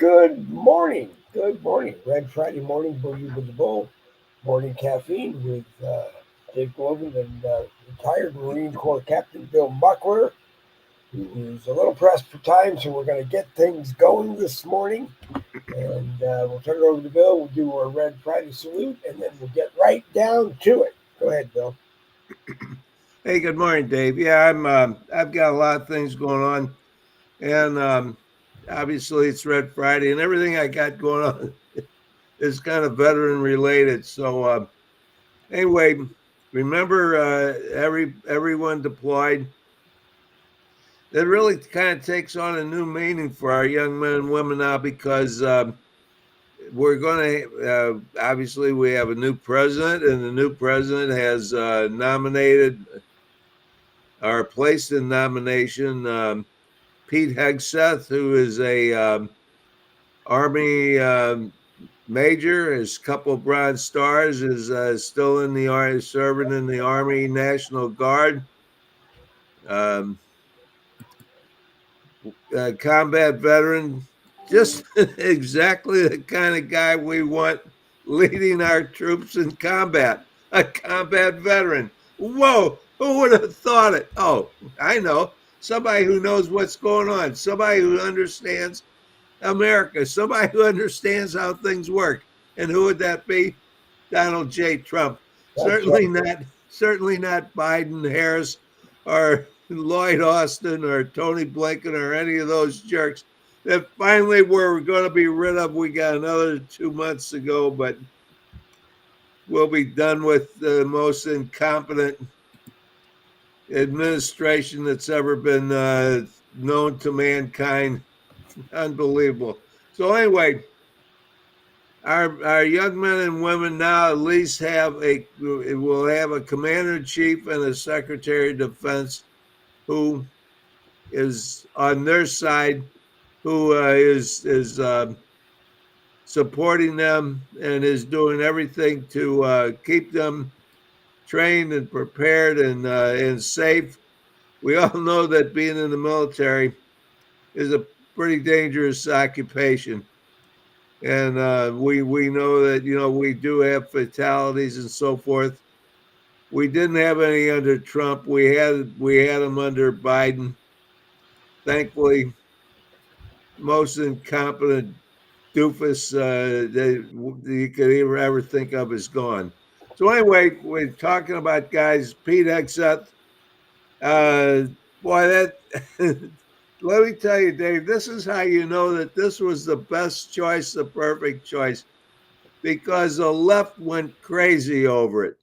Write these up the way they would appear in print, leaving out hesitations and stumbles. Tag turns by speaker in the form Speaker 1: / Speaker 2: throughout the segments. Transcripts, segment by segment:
Speaker 1: Good morning. Good morning. Red Friday morning, Boogie with the Bull. Morning caffeine with Dave Glover and retired Marine Corps Captain Bill Buckler, who is a little pressed for time, so we're going to get things going this morning. And we'll turn it over to Bill. We'll do our Red Friday salute, and then we'll get right down to it. Go ahead, Bill.
Speaker 2: Hey, good morning, Dave. Yeah, I've got a lot of things going on, and obviously it's Red Friday, and everything I got going on is kind of veteran related. So anyway, remember everyone deployed. That really kind of takes on a new meaning for our young men and women now because we're going to obviously we have a new president, and the new president has nominated or placed in nomination. Pete Hegseth, who is a Army major, has a couple of Bronze Stars, is still in the Army, serving in the Army National Guard. Um, Combat veteran, just exactly the kind of guy we want leading our troops in combat. A combat veteran. Whoa, who would have thought it? Oh, I know. Somebody who knows what's going on, somebody who understands America, somebody who understands how things work. And who would that be? Donald J. Trump.
Speaker 1: That's
Speaker 2: Certainly not Biden, Harris, or Lloyd Austin or Tony Blinken or any of those jerks that finally we're going to be rid of. We got another 2 months to go, but we'll be done with the most incompetent administration that's ever been known to mankind. Unbelievable. So anyway, our young men and women now at least will have a commander in chief and a secretary of defense who is on their side, who is supporting them and is doing everything to keep them trained and prepared and safe. We all know that being in the military is a pretty dangerous occupation. And we know that we do have fatalities and so forth. We didn't have any under Trump. We had them under Biden. Thankfully, most incompetent doofus that you could ever think of is gone. So anyway, we're talking about guys. Pete Hegseth. Boy, that let me tell you, Dave. This is how you know that this was the best choice, the perfect choice, because the left went crazy over it.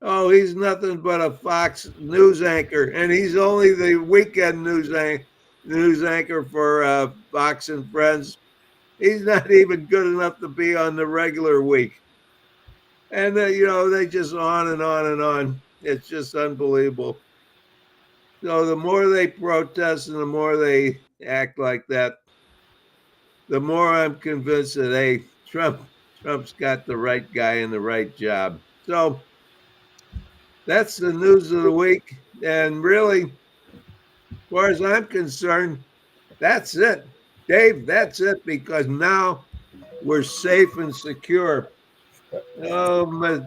Speaker 2: Oh, he's nothing but a Fox news anchor, and he's only the weekend news anchor for Fox and Friends. He's not even good enough to be on the regular week. And they just on and on and on. It's just unbelievable. So the more they protest and the more they act like that, the more I'm convinced that hey, Trump's got the right guy in the right job. So that's the news of the week. And really, as far as I'm concerned, that's it. Dave, that's it, because now we're safe and secure. Oh,
Speaker 1: all
Speaker 2: my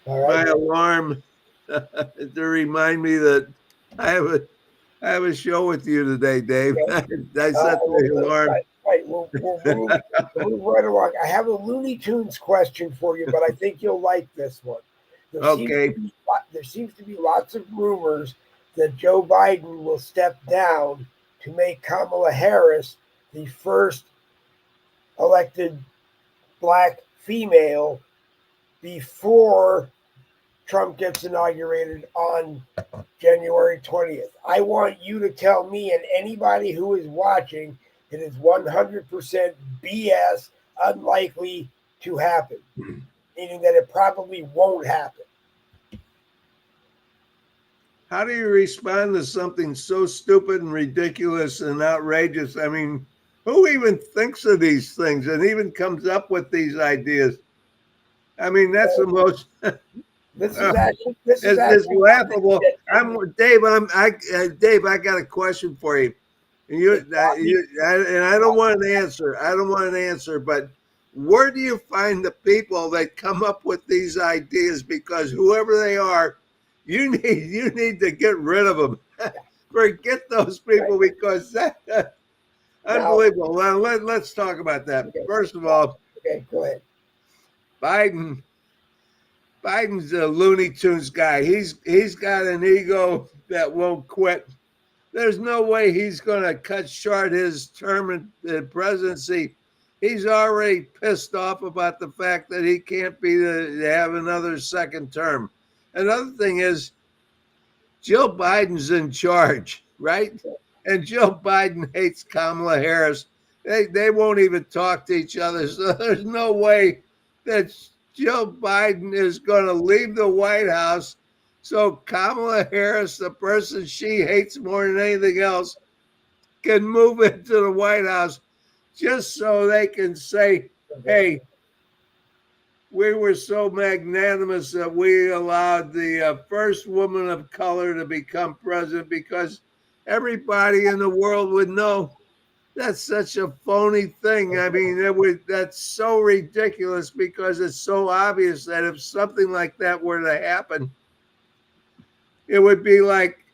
Speaker 1: right.
Speaker 2: alarm to remind me that I have a I have a show with you today, Dave.
Speaker 1: Okay.
Speaker 2: I set the alarm.
Speaker 1: Right. We'll move right along. I have a Looney Tunes question for you, but I think you'll like this one. There seems to
Speaker 2: Okay.
Speaker 1: be, there seems to be lots of rumors that Joe Biden will step down to make Kamala Harris the first elected black female before Trump gets inaugurated on January 20th. I want you to tell me and anybody who is watching it is 100% BS, unlikely to happen, meaning that it probably won't happen.
Speaker 2: How do you respond to something so stupid and ridiculous and outrageous? I mean, who even thinks of these things and even comes up with these ideas? I mean, that's the most.
Speaker 1: This is
Speaker 2: It's
Speaker 1: actually
Speaker 2: laughable. Dave. Dave. I got a question for you. And and I don't want an answer. I don't want an answer, but where do you find the people that come up with these ideas? Because whoever they are, you need to get rid of them. Forget those
Speaker 1: Right.
Speaker 2: people because that
Speaker 1: Now,
Speaker 2: unbelievable. Well, let's talk about that.
Speaker 1: okay,
Speaker 2: First of
Speaker 1: now,
Speaker 2: all,
Speaker 1: okay, go ahead.
Speaker 2: Biden Biden's a Looney Tunes guy. He's got an ego that won't quit. There's no way he's going to cut short his term in presidency. He's already pissed off about the fact that he can't have another second term. Another thing is Joe Biden's in charge, right? And Joe Biden hates Kamala Harris. They won't even talk to each other. So there's no way that Joe Biden is going to leave the White House. So Kamala Harris, the person she hates more than anything else, can move into the White House just so they can say,
Speaker 1: Okay.
Speaker 2: hey, we were so magnanimous that we allowed the first woman of color to become president because everybody in the world would know that's such a phony thing. I mean, that's so ridiculous because it's so obvious that if something like that were to happen, it would be like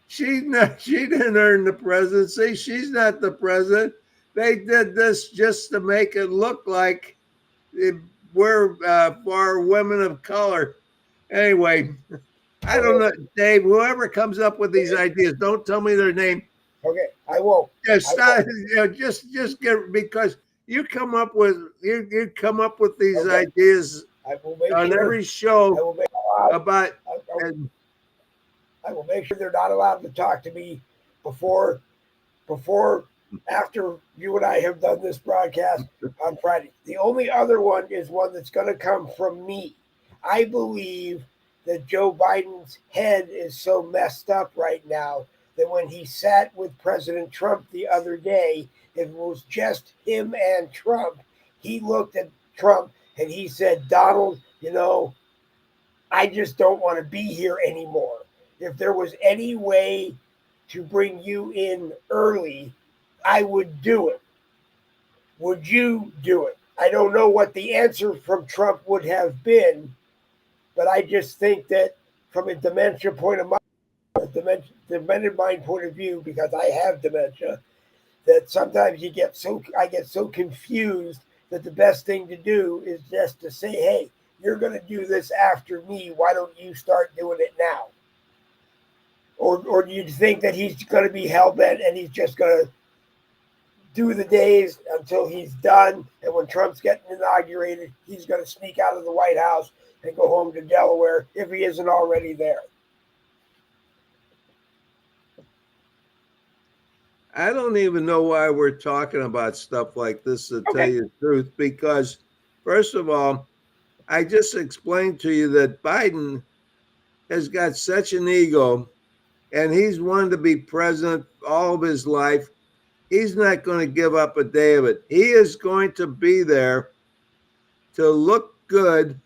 Speaker 2: she didn't earn the presidency. She's not the president. They did this just to make it look like we're for women of color. Anyway, I don't know, Dave. Whoever comes up with these ideas, don't tell me their name.
Speaker 1: Okay, I won't.
Speaker 2: Just
Speaker 1: I won't.
Speaker 2: just get because you come up with these
Speaker 1: Okay.
Speaker 2: ideas
Speaker 1: I will make
Speaker 2: on
Speaker 1: sure.
Speaker 2: every
Speaker 1: I
Speaker 2: show
Speaker 1: will make.
Speaker 2: about.
Speaker 1: I,
Speaker 2: And
Speaker 1: I will make sure they're not allowed to talk to me before, before, after you and I have done this broadcast on Friday. The only other one is one that's going to come from me. I believe that Joe Biden's head is so messed up right now that when he sat with President Trump the other day, it was just him and Trump. He looked at Trump and he said, Donald, I just don't want to be here anymore. If there was any way to bring you in early, I would do it. Would you do it? I don't know what the answer from Trump would have been, but I just think that from a dementia point of mind, dementia mind point of view, because I have dementia, that sometimes I get so confused that the best thing to do is just to say, hey, you're going to do this after me. Why don't you start doing it now? Or do you think that he's going to be hell bent and he's just going to do the days until he's done? And when Trump's getting inaugurated, he's going to sneak out of the White House and go home to Delaware if he isn't already there.
Speaker 2: I don't even know why we're talking about stuff like this, to tell you the truth, because first of all, I just explained to you that Biden has got such an ego and he's wanted to be president all of his life. He's not going to give up a day of it. He is going to be there to look good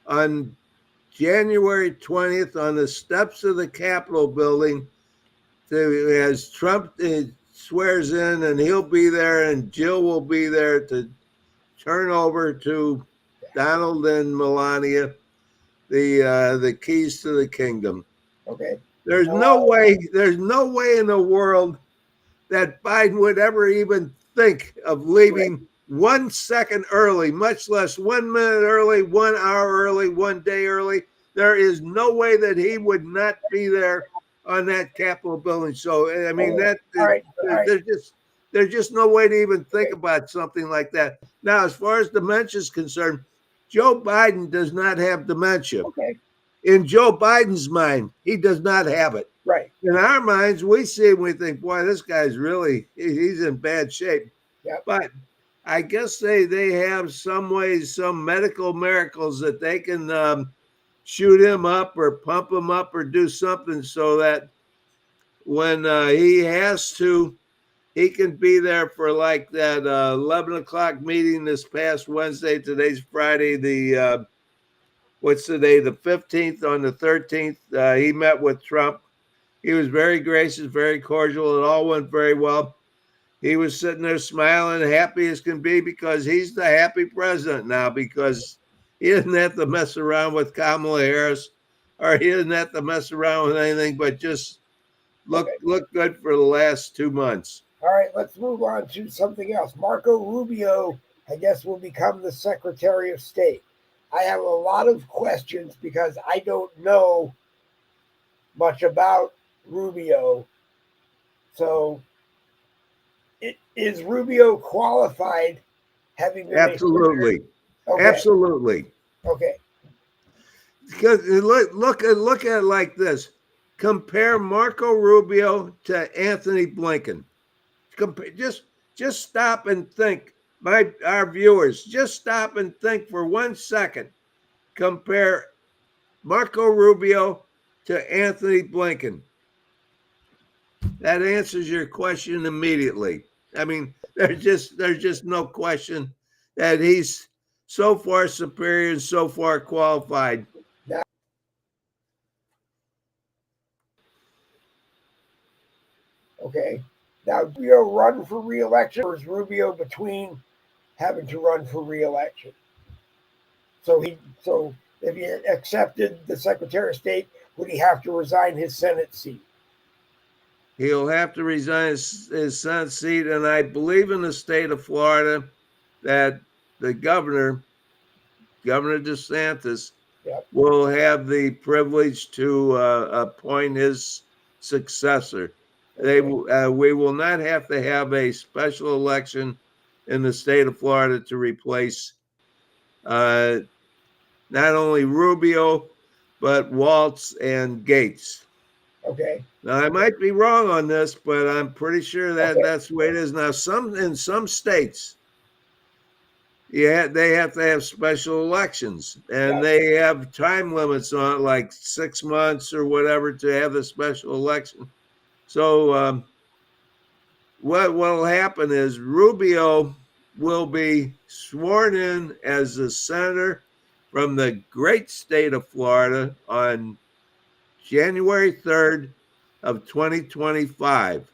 Speaker 2: on January 20th on the steps of the Capitol building as Trump swears in, and he'll be there and Jill will be there to turn over to Donald and Melania the keys to the kingdom.
Speaker 1: Okay.
Speaker 2: There's no way in the world that Biden would ever even think of leaving 1 second early, much less 1 minute early, 1 hour early, 1 day early. There is no way that he would not be there on that Capitol building. So I mean there's just no way to even think about something like that. Now, as far as dementia is concerned, Joe Biden does not have dementia.
Speaker 1: Okay.
Speaker 2: In Joe Biden's mind, he does not have it.
Speaker 1: Right.
Speaker 2: In our minds, we see it and we think, boy, this guy's he's in bad shape.
Speaker 1: Yep.
Speaker 2: But I guess they have some ways, some medical miracles that they can shoot him up or pump him up or do something so that when he has to, he can be there for like that 11 o'clock meeting this past Wednesday. Today's Friday, what's the day? The 15th. On the 13th, he met with Trump. He was very gracious, very cordial. It all went very well. He was sitting there smiling, happy as can be, because he's the happy president now, because he doesn't have to mess around with Kamala Harris, or he doesn't have to mess around with anything, but just
Speaker 1: Okay.
Speaker 2: look good for the last 2 months.
Speaker 1: All right, let's move on to something else. Marco Rubio, I guess, will become the Secretary of State. I have a lot of questions because I don't know much about Rubio. So, is Rubio qualified, having been a senator?
Speaker 2: Absolutely,
Speaker 1: Okay,
Speaker 2: absolutely.
Speaker 1: okay,
Speaker 2: Because look at it like this: compare Marco Rubio to Anthony Blinken. Compare, just stop and think, our viewers. Just stop and think for 1 second. Compare Marco Rubio to Anthony Blinken. That answers your question immediately. I mean, there's just no question that he's so far superior and so far qualified.
Speaker 1: now, okay. Now, Rubio run for re-election, or is Rubio between having to run for re-election? So if he accepted the Secretary of State, would he have to resign his Senate seat?
Speaker 2: He'll have to resign his Senate seat, and I believe in the state of Florida that the Governor DeSantis,
Speaker 1: Yep.
Speaker 2: will have the privilege to appoint his successor.
Speaker 1: Okay.
Speaker 2: We will not have to have a special election in the state of Florida to replace not only Rubio, but Waltz and Gates.
Speaker 1: Okay.
Speaker 2: Now, I might be wrong on this, but I'm pretty sure that
Speaker 1: Okay.
Speaker 2: that's the way it is. Now, in some states, yeah, they have to have special elections, and
Speaker 1: Yep.
Speaker 2: they have time limits on it, like 6 months or whatever, to have the special election. So what will happen is Rubio will be sworn in as a senator from the great state of Florida on January 3rd of 2025.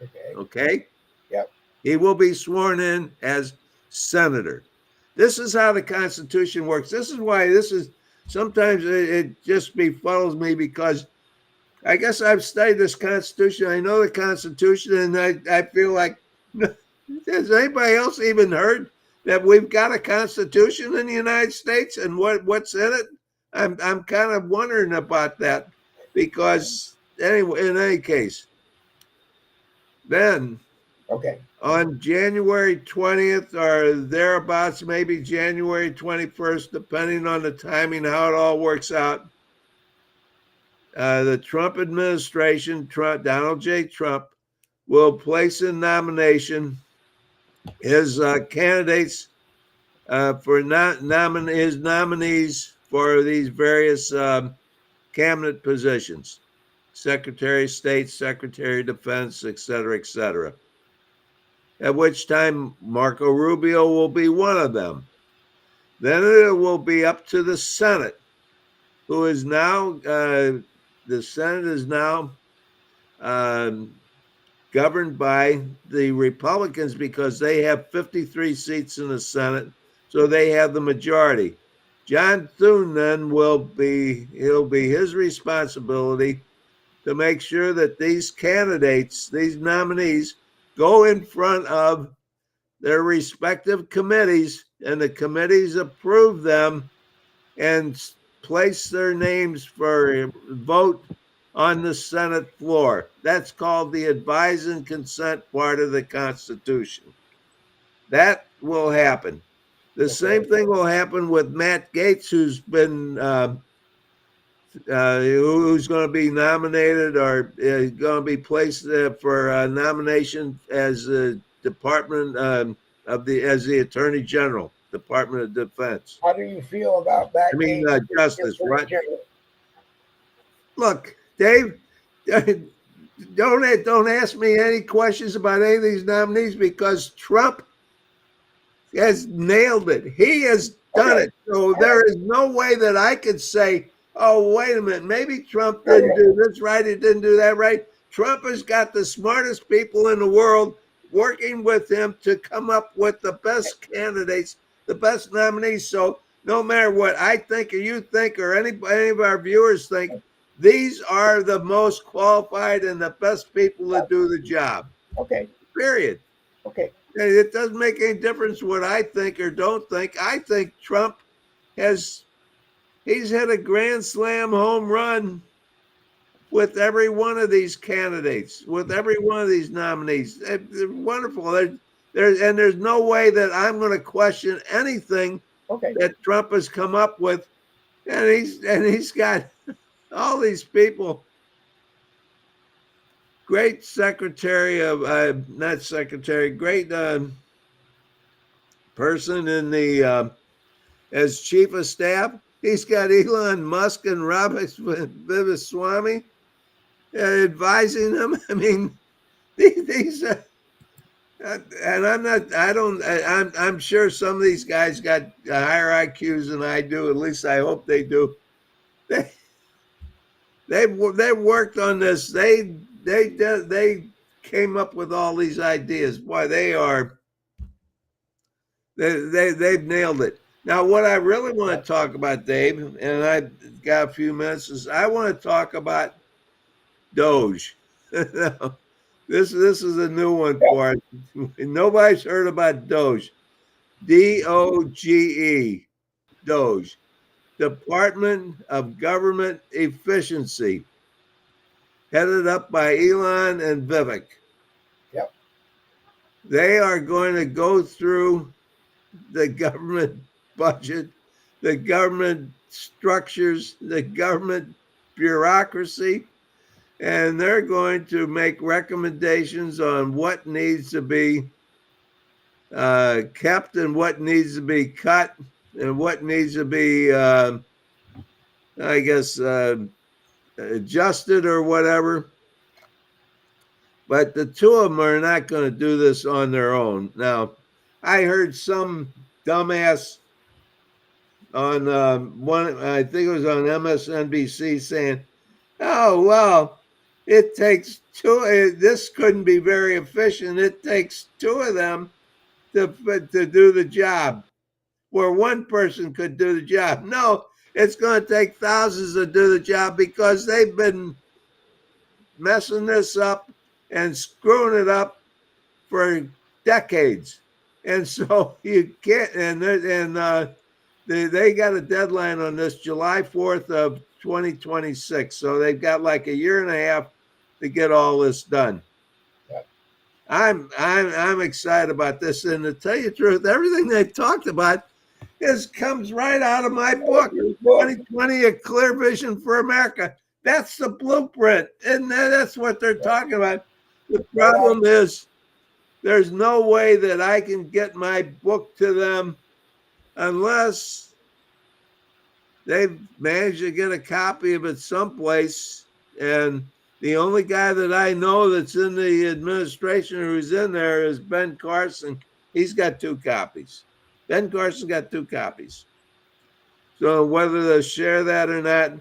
Speaker 1: Okay.
Speaker 2: Okay?
Speaker 1: Yep.
Speaker 2: He will be sworn in as senator. This is how the Constitution works. This is why sometimes it just befuddles me, because I guess I've studied this Constitution. I know the Constitution, and I feel like, has anybody else even heard that we've got a Constitution in the United States and what's in it? I'm kind of wondering about that, because anyway, in any case, then
Speaker 1: Okay.
Speaker 2: on January 20th or thereabouts, maybe January 21st, depending on the timing, how it all works out, the Trump administration, Donald J. Trump, will place in nomination his candidates for his nominees for these various cabinet positions: Secretary of State, Secretary of Defense, et cetera, et cetera. At which time Marco Rubio will be one of them. Then it will be up to the Senate, who is now, the Senate is now governed by the Republicans, because they have 53 seats in the Senate, so they have the majority. John Thune then it'll be his responsibility to make sure that these candidates, these nominees, go in front of their respective committees, and the committees approve them and place their names for a vote on the Senate floor. That's called the advise and consent part of the Constitution. That will happen. The same thing will happen with Matt Gaetz, who's going to be nominated, or going to be placed for nomination as the Department as the Attorney General, Department of Defense.
Speaker 1: How do you feel about that?
Speaker 2: I mean, Justice, right?
Speaker 1: General?
Speaker 2: Look, Dave, don't ask me any questions about any of these nominees, because Trump has nailed it. He has done it. So there is no way that I could say, oh, wait a minute, maybe Trump
Speaker 1: Yeah,
Speaker 2: didn't
Speaker 1: yeah.
Speaker 2: do this right, he didn't do that right. Trump has got the smartest people in the world working with him to come up with the best candidates, the best nominees. So no matter what I think or you think or any of our viewers think, these are the most qualified and the best people to do the job.
Speaker 1: Okay,
Speaker 2: Period.
Speaker 1: okay,
Speaker 2: It doesn't make any difference what I think or don't think. I think Trump has he's hit a grand slam home run with every one of these candidates, with every one of these nominees. They're wonderful. There's no way that I'm going to question anything
Speaker 1: okay.
Speaker 2: that Trump has come up with, and he's got all these people. Great secretary of not secretary, great person in the as chief of staff. He's got Elon Musk and Robert Viviswamy advising him. I mean, these and I'm not. I don't. I'm sure some of these guys got higher IQs than I do. At least I hope they do. They they've worked on this. They came up with all these ideas. Boy, they've nailed it. Now, what I really want to talk about, Dave, and I got a few minutes, is I want to talk about Doge. This is a new one
Speaker 1: Yeah,
Speaker 2: for us. Nobody's heard about Doge. DOGE, Doge, Department of Government Efficiency, headed up by Elon and Vivek.
Speaker 1: yep,
Speaker 2: They are going to go through the government budget, the government structures, the government bureaucracy, and they're going to make recommendations on what needs to be kept and what needs to be cut and what needs to be, I guess, adjusted or whatever. But the two of them are not going to do this on their own. Now, I heard some dumbass on one, I think it was on MSNBC saying, oh, well, it takes two, this couldn't be very efficient. It takes two of them to do the job, where one person could do the job. No, it's going to take thousands to do the job because they've been messing this up and screwing it up for decades. And so you can't, they got a deadline on this July 4th of 2026. So they've got like a year and a half to get all this done.
Speaker 1: yep.
Speaker 2: I'm excited about this. And to tell you the truth, everything they've talked about comes right out of my book,
Speaker 1: Your book.
Speaker 2: 2020, A Clear Vision for America. That's the blueprint. And that's what they're talking about. The problem is there's no way that I can get my book to them unless they've managed to get a copy of it someplace. And the only guy that I know that's in the administration who's in there is Ben Carson. He's got 2 copies. Ben Carson got 2 copies. So whether they'll share that or not,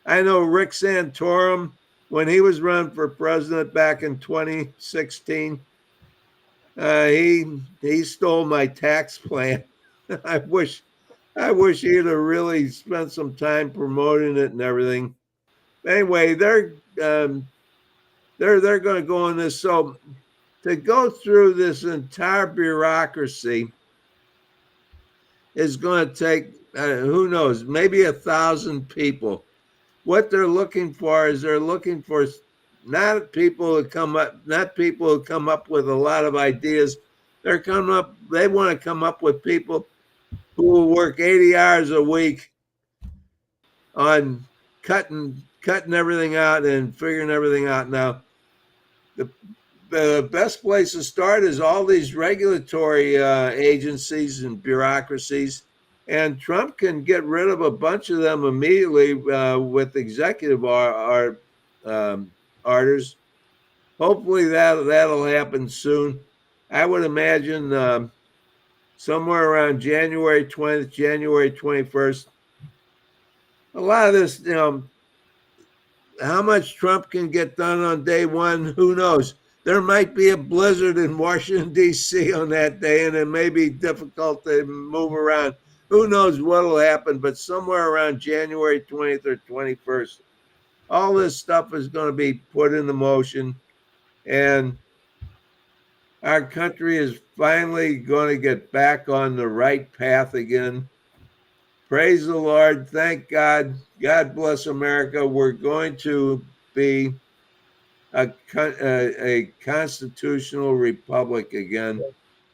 Speaker 2: I know Rick Santorum, when he was running for president back in 2016, he stole my tax plan. I wish he'd have really spent some time promoting it and everything. Anyway, they're going to go on this. So to go through this entire bureaucracy is going to take who knows, maybe 1,000 people. What they're looking for is they're looking for not people who come up with a lot of ideas. They want to come up with people who will work 80 hours a week on cutting everything out and figuring everything out. Now, the the best place to start is all these regulatory agencies and bureaucracies, and Trump can get rid of a bunch of them immediately with executive orders. Hopefully that'll happen soon. I would imagine somewhere around January 20th, January 21st. a lot of this, how much Trump can get done on day one, who knows? There might be a blizzard in Washington, D.C. on that day, and it may be difficult to move around. Who knows what will happen? But somewhere around January 20th or 21st, all this stuff is going to be put into motion, and our country is finally going to get back on the right path again. Praise the Lord. Thank God. God bless America. We're going to be a constitutional republic again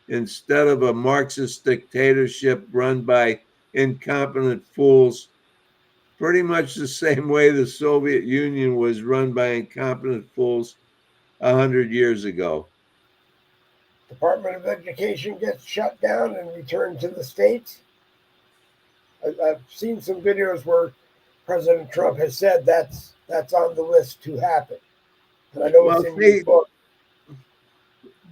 Speaker 2: instead of a Marxist dictatorship run by incompetent fools, pretty much the same way the Soviet Union was run by incompetent fools 100 years ago.
Speaker 1: Department of Education gets shut down and returned to the states. I've seen some videos where President Trump has said that's on the list to happen. And I know it's
Speaker 2: Well,
Speaker 1: in your
Speaker 2: see,
Speaker 1: book.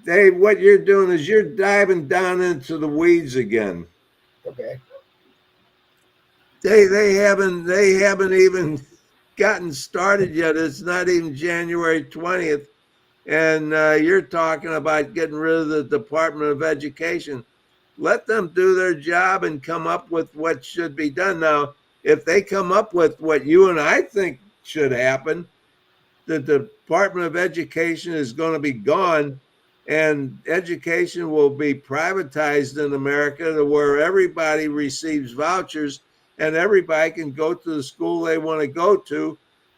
Speaker 2: Dave, what you're doing is you're diving down into the weeds again.
Speaker 1: Okay.
Speaker 2: They haven't even gotten started yet. It's not even January 20th, and you're talking about getting rid of the Department of Education. Let them do their job and come up with what should be done. Now, if they come up with what you and I think should happen, the Department of Education is going to be gone, and education will be privatized in America to where everybody receives vouchers and everybody can go to the school they want to go to.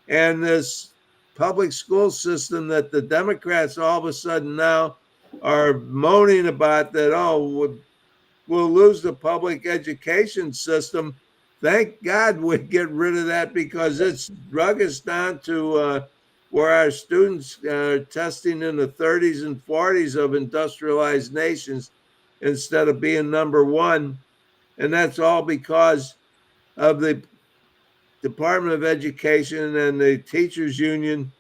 Speaker 2: And this public school system that the Democrats all of a sudden now are moaning about, that, oh, we'll lose the public education system. Thank God we get rid of that, because it's drug us down to where our students are testing in the 30s and 40s of industrialized nations instead of being number one. And that's all because of the Department of Education and the teachers union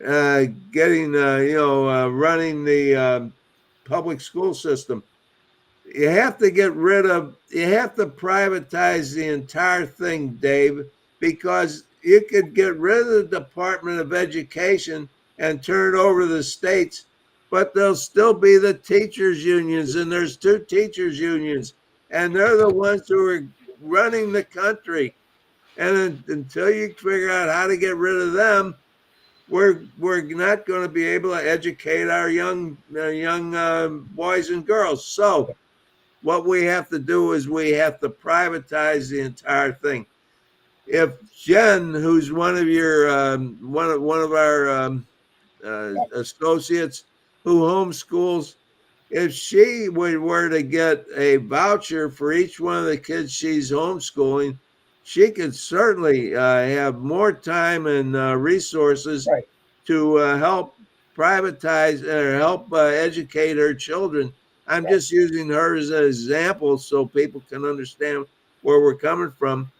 Speaker 2: getting, running the public school system. You have to privatize the entire thing, Dave, because you could get rid of the Department of Education and turn it over to the states, but there'll still be the teachers unions, and there's two teachers unions, and they're the ones who are running the country. And until you figure out how to get rid of them, we're not going to be able to educate our young boys and girls. So what we have to do is we have to privatize the entire thing. If Jen, who's one of your one of our associates who homeschools, if she were to get a voucher for each one of the kids she's homeschooling, she could certainly have more time and resources
Speaker 1: Right.
Speaker 2: to help privatize or help educate her children. I'm
Speaker 1: Right.
Speaker 2: just using her as an example so people can understand where we're coming from.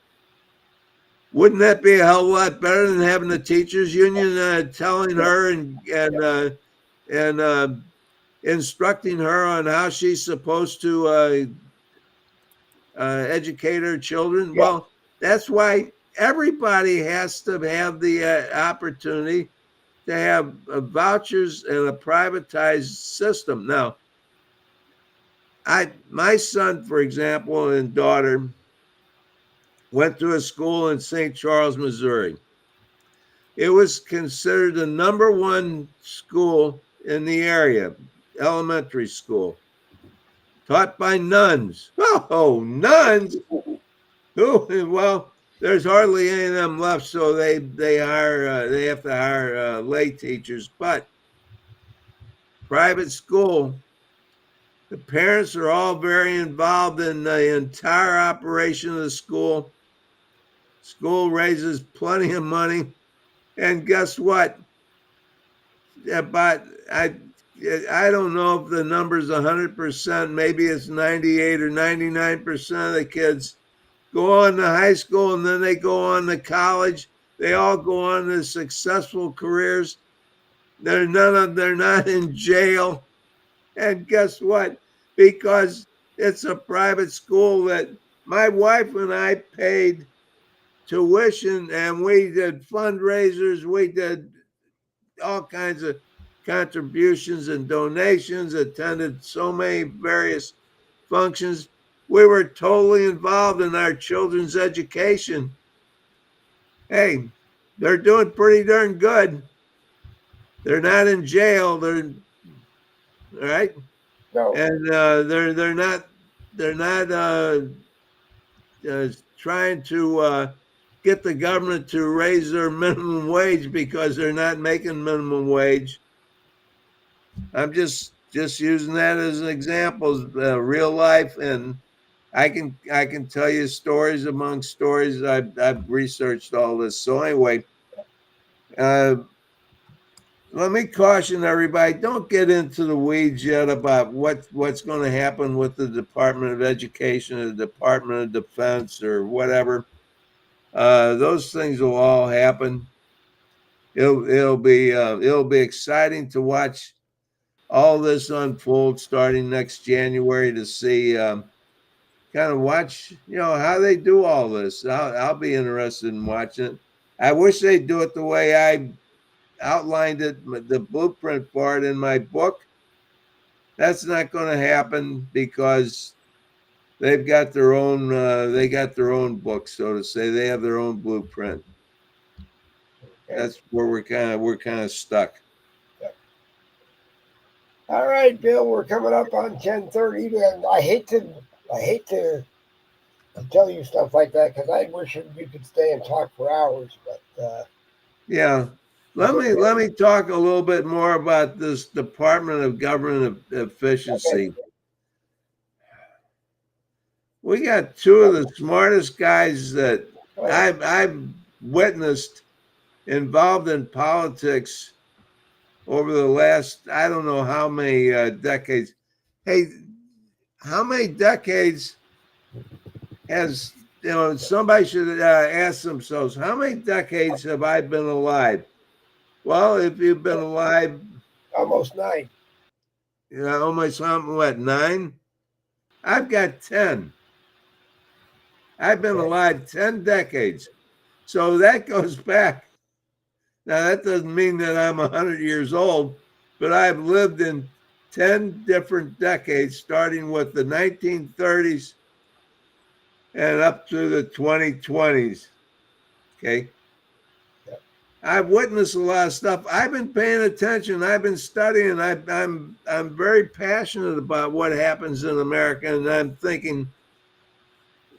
Speaker 2: Wouldn't that be a hell of a lot better than having the teachers union telling
Speaker 1: Yeah.
Speaker 2: her and instructing her on how she's supposed to educate her children?
Speaker 1: Yeah.
Speaker 2: Well, that's why everybody has to have the opportunity to have vouchers and a privatized system. Now, my son, for example, and daughter went to a school in St. Charles, Missouri. It was considered the number one school in the area, elementary school, taught by nuns. Oh, nuns! Who? Well, there's hardly any of them left, so they have to hire lay teachers. But private school, the parents are all very involved in the entire operation of the school. School raises plenty of money, and guess what? But I don't know if the number's 100%. Maybe it's 98 or 99% of the kids go on to high school, and then they go on to college. They all go on to successful careers. They're not in jail. And guess what? Because it's a private school that my wife and I paid tuition, and we did fundraisers. We did all kinds of contributions and donations, attended so many various functions. We were totally involved in our children's education. Hey, they're doing pretty darn good. They're not in jail. They're right,
Speaker 1: No,
Speaker 2: and they're not trying to get the government to raise their minimum wage because they're not making minimum wage. I'm just using that as an example, real life, and I can tell you stories among stories. I've researched all this. So anyway, uh, let me caution everybody: don't get into the weeds yet about what's going to happen with the Department of Education, or the Department of Defense, or whatever. Those things will all happen. It'll be exciting to watch all this unfold starting next January to see kind of watch how they do all this. I'll be interested in watching it. I wish they'd do it the way I outlined it, the blueprint for it in my book. That's not going to happen because they got their own book, so to say. They have their own blueprint.
Speaker 1: okay.
Speaker 2: That's where we're kind of stuck.
Speaker 1: All right, Bill, we're coming up on 10:30, and I hate to tell you stuff like that because I wish you could stay and talk for hours, but
Speaker 2: Yeah.
Speaker 1: it's
Speaker 2: Let me talk a little bit more about this Department of Government
Speaker 1: okay.
Speaker 2: Efficiency. We got two of the smartest guys that
Speaker 1: Oh, yeah.
Speaker 2: I've witnessed involved in politics over the last, I don't know how many decades. Hey, how many decades has, somebody should ask themselves, how many decades have I been alive? Well, if you've been alive,
Speaker 1: Almost 9.
Speaker 2: almost something, what, 9? I've got 10. I've been
Speaker 1: Okay.
Speaker 2: alive 10 decades. So that goes back. Now, that doesn't mean that I'm 100 years old, but I've lived in 10 different decades, starting with the 1930s and up to the 2020s. Okay.
Speaker 1: Yeah.
Speaker 2: I've witnessed a lot of stuff. I've been paying attention. I've been studying. I'm very passionate about what happens in America, and I'm thinking.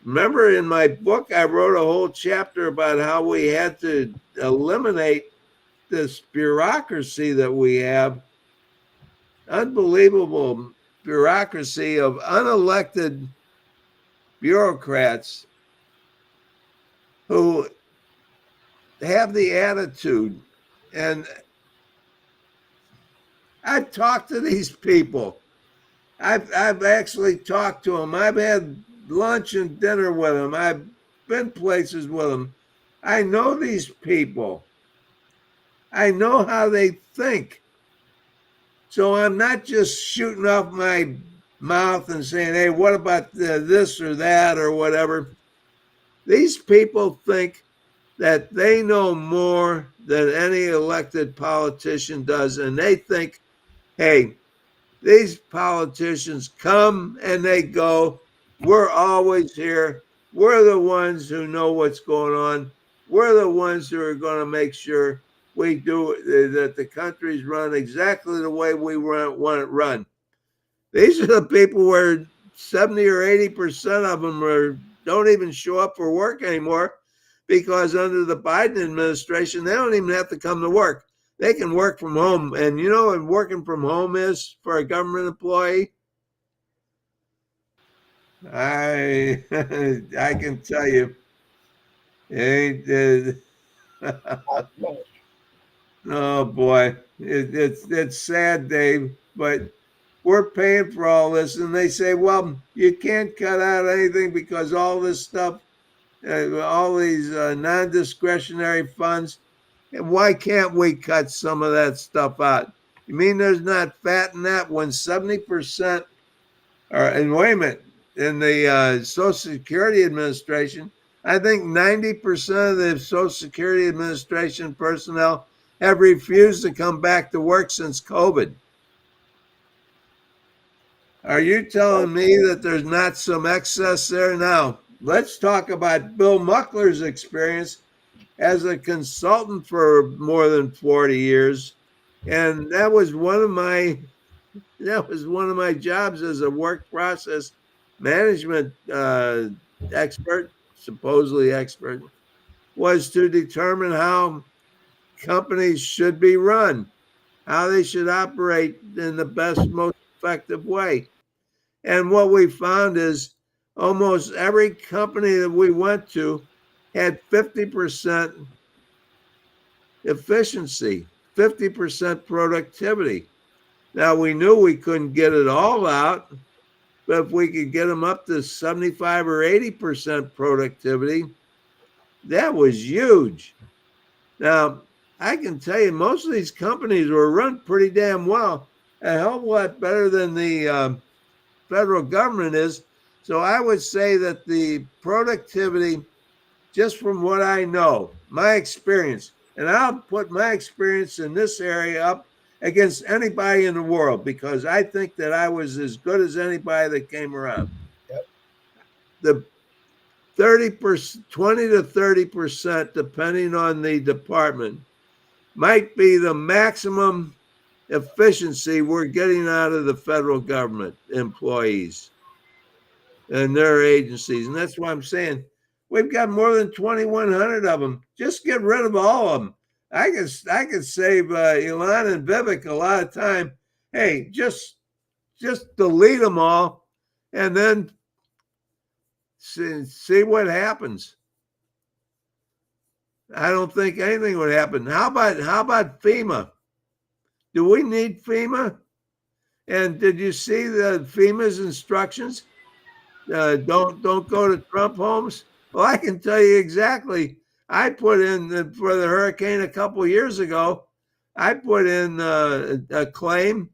Speaker 2: Remember, in my book, I wrote a whole chapter about how we had to eliminate this bureaucracy that we have, unbelievable bureaucracy of unelected bureaucrats who have the attitude. And I've talked to these people. I've actually talked to them. I've had lunch and dinner with them. I've been places with them. I know these people. I know how they think. So I'm not just shooting off my mouth and saying, hey, what about this or that or whatever. These people think that they know more than any elected politician does. And they think, hey, these politicians come and they go. We're always here. We're the ones who know what's going on. We're the ones who are going to make sure we do that the country's run exactly the way we want it run. These are the people where 70 or 80% of them don't even show up for work anymore because under the Biden administration, they don't even have to come to work. They can work from home. And you know what working from home is for a government employee? I I can tell you, it ain't.
Speaker 1: Not much.
Speaker 2: Oh boy, it's sad, Dave, but we're paying for all this, and they say, well, you can't cut out anything because all this stuff, all these non-discretionary funds. And why can't we cut some of that stuff out? You mean there's not fat in that when 70%, or and wait a minute, in the Social Security Administration, I think 90% of the Social Security Administration personnel have refused to come back to work since COVID. Are you telling me that there's not some excess there? Now, let's talk about Bill Muckler's experience as a consultant for more than 40 years. And that was one of my jobs as a work process management expert, supposedly expert, was to determine how companies should be run, how they should operate in the best, most effective way. And what we found is almost every company that we went to had 50% efficiency, 50% productivity. Now, we knew we couldn't get it all out, but if we could get them up to 75 or 80% productivity, that was huge. Now, I can tell you, most of these companies were run pretty damn well, a hell of a lot better than the federal government is. So I would say that the productivity, just from what I know, my experience, and I'll put my experience in this area up against anybody in the world because I think that I was as good as anybody that came around.
Speaker 1: Yep.
Speaker 2: The 30%, 20 to 30%, depending on the department, might be the maximum efficiency we're getting out of the federal government employees and their agencies. And that's why I'm saying we've got more than 2,100 of them. Just get rid of all of them. I could save Elon and Vivek a lot of time. Hey, just delete them all and then see what happens. I don't think anything would happen. How about FEMA? Do we need FEMA? And did you see the FEMA's instructions? Don't go to Trump homes. Well, I can tell you exactly. I put in for the hurricane a couple of years ago. I put in a claim.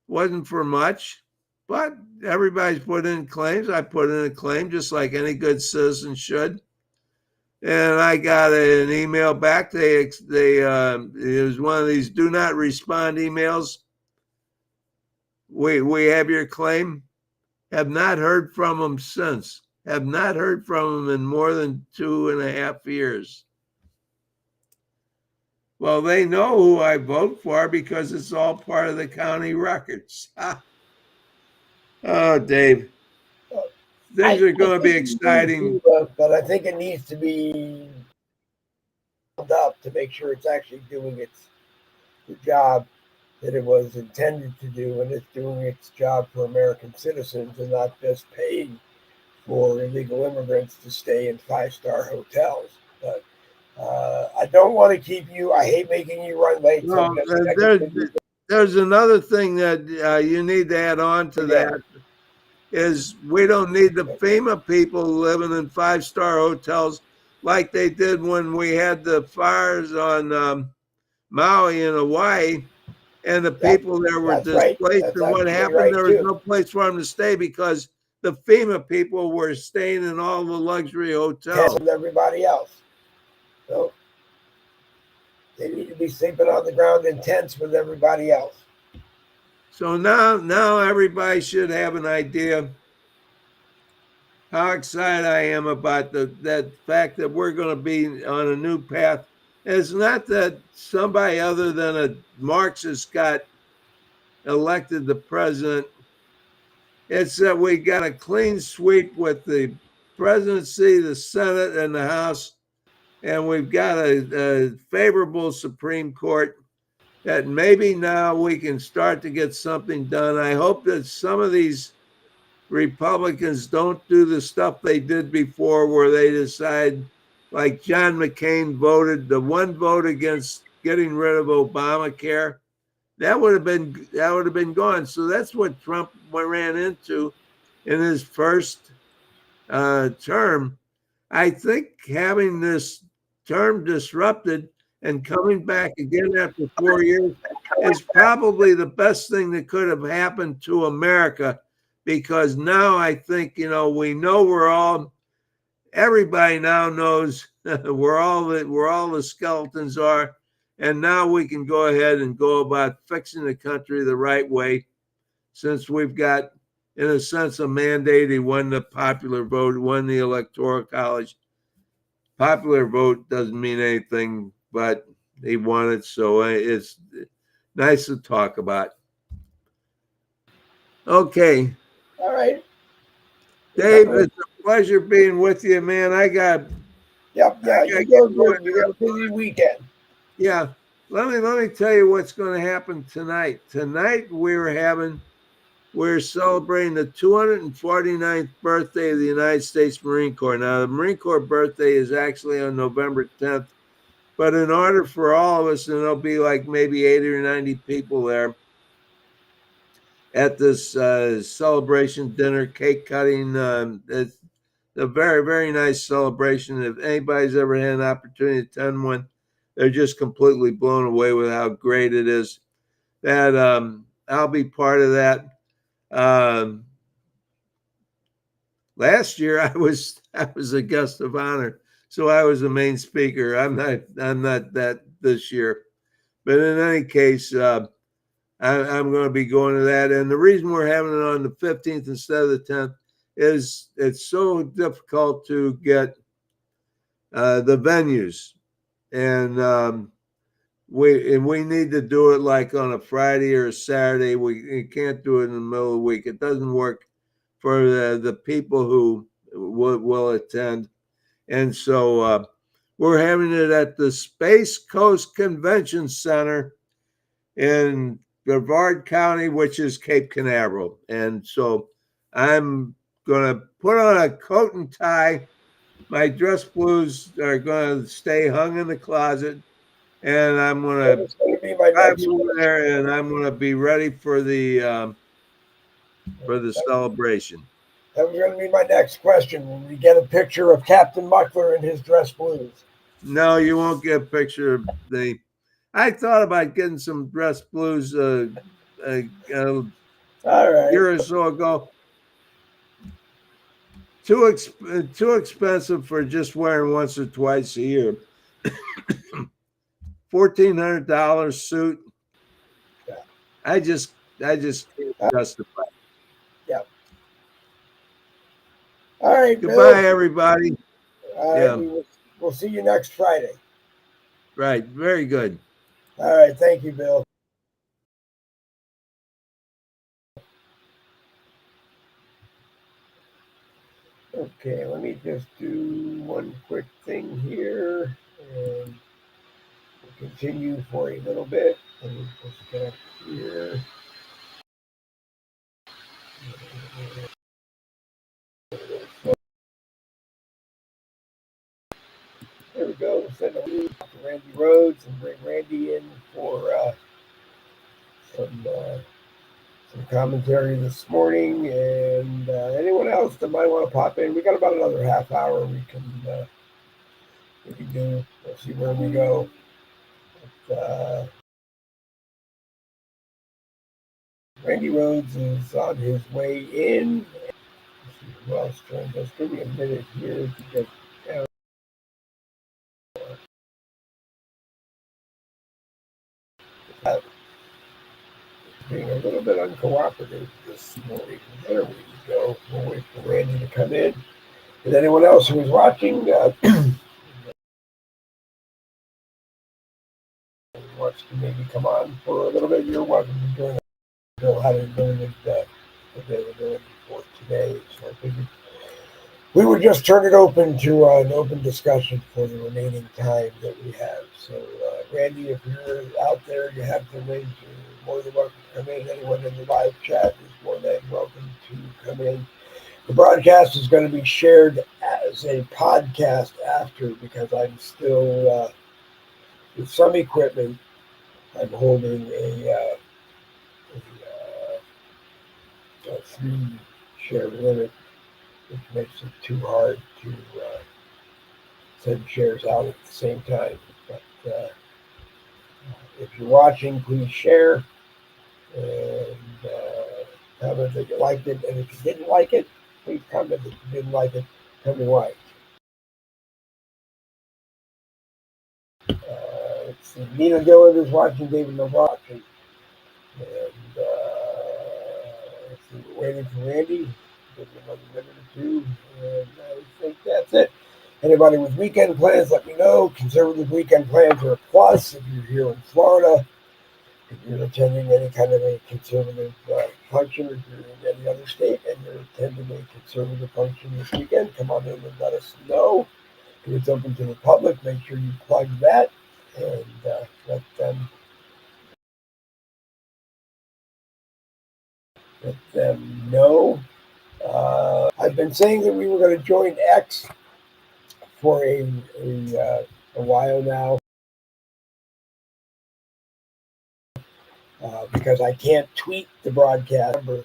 Speaker 2: Wasn't for much, but everybody's put in claims. I put in a claim just like any good citizen should. And I got an email back. It was one of these do not respond emails. We have your claim. Have not heard from them since. Have not heard from them in more than 2.5 years. Well, they know who I vote for because it's all part of the county records. Oh, Dave. Things are going to be exciting.
Speaker 1: But I think it needs to be up to make sure it's actually doing the job that it was intended to do, and it's doing its job for American citizens and not just paying for illegal immigrants to stay in 5-star hotels. But I don't want to keep you. I hate making you run late.
Speaker 2: No, there's another thing that you need to add on to that is we don't need the FEMA people living in 5-star hotels like they did when we had the fires on Maui in Hawaii. And the people there were displaced. Right. And what happened, right, there was no place for them to stay because the FEMA people were staying in all the luxury hotels.
Speaker 1: And everybody else. So they need to be sleeping on the ground in tents with everybody else.
Speaker 2: So now everybody should have an idea how excited I am about that fact that we're going to be on a new path. It's not that somebody other than a Marxist got elected the president. It's that we got a clean sweep with the presidency, the Senate, and the House, and we've got a favorable Supreme Court that maybe now we can start to get something done. I hope that some of these Republicans don't do the stuff they did before where they decide, like John McCain voted the one vote against getting rid of Obamacare. That would have been gone. So that's what Trump ran into in his first term. I think having this term disrupted and coming back again after 4 years is probably the best thing that could have happened to America, because now I think, we know we're all everybody now knows where all the skeletons are, and now we can go ahead and go about fixing the country the right way, since we've got, in a sense, a mandate. He won the popular vote, won the electoral college. Popular vote doesn't mean anything, but he won it, so it's nice to talk about. Okay,
Speaker 1: All right.
Speaker 2: Dave, it's a pleasure being with you, man. I got
Speaker 1: Yep.
Speaker 2: I
Speaker 1: Yeah.
Speaker 2: got to
Speaker 1: You're
Speaker 2: get
Speaker 1: doing
Speaker 2: going
Speaker 1: good. You got
Speaker 2: now.
Speaker 1: a busy weekend.
Speaker 2: Yeah, let me tell you what's going to happen tonight. Tonight we're celebrating the 249th birthday of the United States Marine Corps. Now, the Marine Corps birthday is actually on November 10th, but in order for all of us, and there'll be like maybe 80 or 90 people there at this celebration dinner, cake cutting. It's a very, very nice celebration. If anybody's ever had an opportunity to attend one, they're just completely blown away with how great it is. That I'll be part of that. Um, Last year I was a guest of honor, so I was the main speaker. I'm not that this year, but in any case, I'm going to be going to that. And the reason we're having it on the 15th instead of the 10th is it's so difficult to get the venues, and we need to do it like on a Friday or a Saturday. We can't do it in the middle of the week. It doesn't work for the people who will attend. And so we're having it at the Space Coast Convention Center in Brevard County, which is Cape Canaveral. And so I'm going to put on a coat and tie. My dress blues are going to stay hung in the closet, and I'm going
Speaker 1: That
Speaker 2: to
Speaker 1: was going to be my
Speaker 2: drive
Speaker 1: next
Speaker 2: over
Speaker 1: question.
Speaker 2: there, and I'm going to be ready for the celebration.
Speaker 1: That was going to be my next question. When we get a picture of Captain Muckler in his dress blues.
Speaker 2: No, you won't get a picture of the. I thought about getting some dress blues a
Speaker 1: All right.
Speaker 2: year or so ago. Too expensive for just wearing once or twice a year. $1,400 suit.
Speaker 1: Yeah.
Speaker 2: I just can't justify.
Speaker 1: Yeah. All right, Bill.
Speaker 2: Goodbye, everybody.
Speaker 1: All right.
Speaker 2: Yeah,
Speaker 1: We'll see you next Friday.
Speaker 2: right. Very good.
Speaker 1: All right. Thank you, Bill. Okay, let me just do one quick thing here and we'll continue for a little bit. Let me just get up here. There we go. Send a lead to Randy Rhodes and bring Randy in for some some commentary this morning. And anyone else that might want to pop in, we got about another half hour. We can do. We'll see where we go. But, Randy Rhodes is on his way in. Let's see who else joins us. Give me a minute here to get down. Being a little bit uncooperative this morning. There we go. We'll wait for Randy to come in. And anyone else who is watching wants to maybe come on for a little bit, you're welcome to join us. Bill had a limited availability for today, so I figured we would just turn it open to an open discussion for the remaining time that we have. So, Randy, if you're out there, you have the link. You're more than welcome to come in. Anyone in the live chat is more than welcome to come in. The broadcast is going to be shared as a podcast after because I'm still with some equipment. I'm holding a 3 share limit, which makes it too hard to send shares out at the same time. But if you're watching, please share and comment that you liked it. And if you didn't like it, please comment that you didn't like it. Tell me why. see, Nina Dillon is watching, David Novak watching. And let's see, we're waiting for Randy. Give him another minute or two. And I think that's it. Anybody with weekend plans, let me know. Conservative weekend plans are a plus if you're here in Florida. If you're attending any kind of a conservative function, if you're in any other state and you're attending a conservative function this weekend, come on in and let us know. If it's open to the public, make sure you plug that and let them know. I've been saying that we were going to join X for a while now because I can't tweet the broadcast number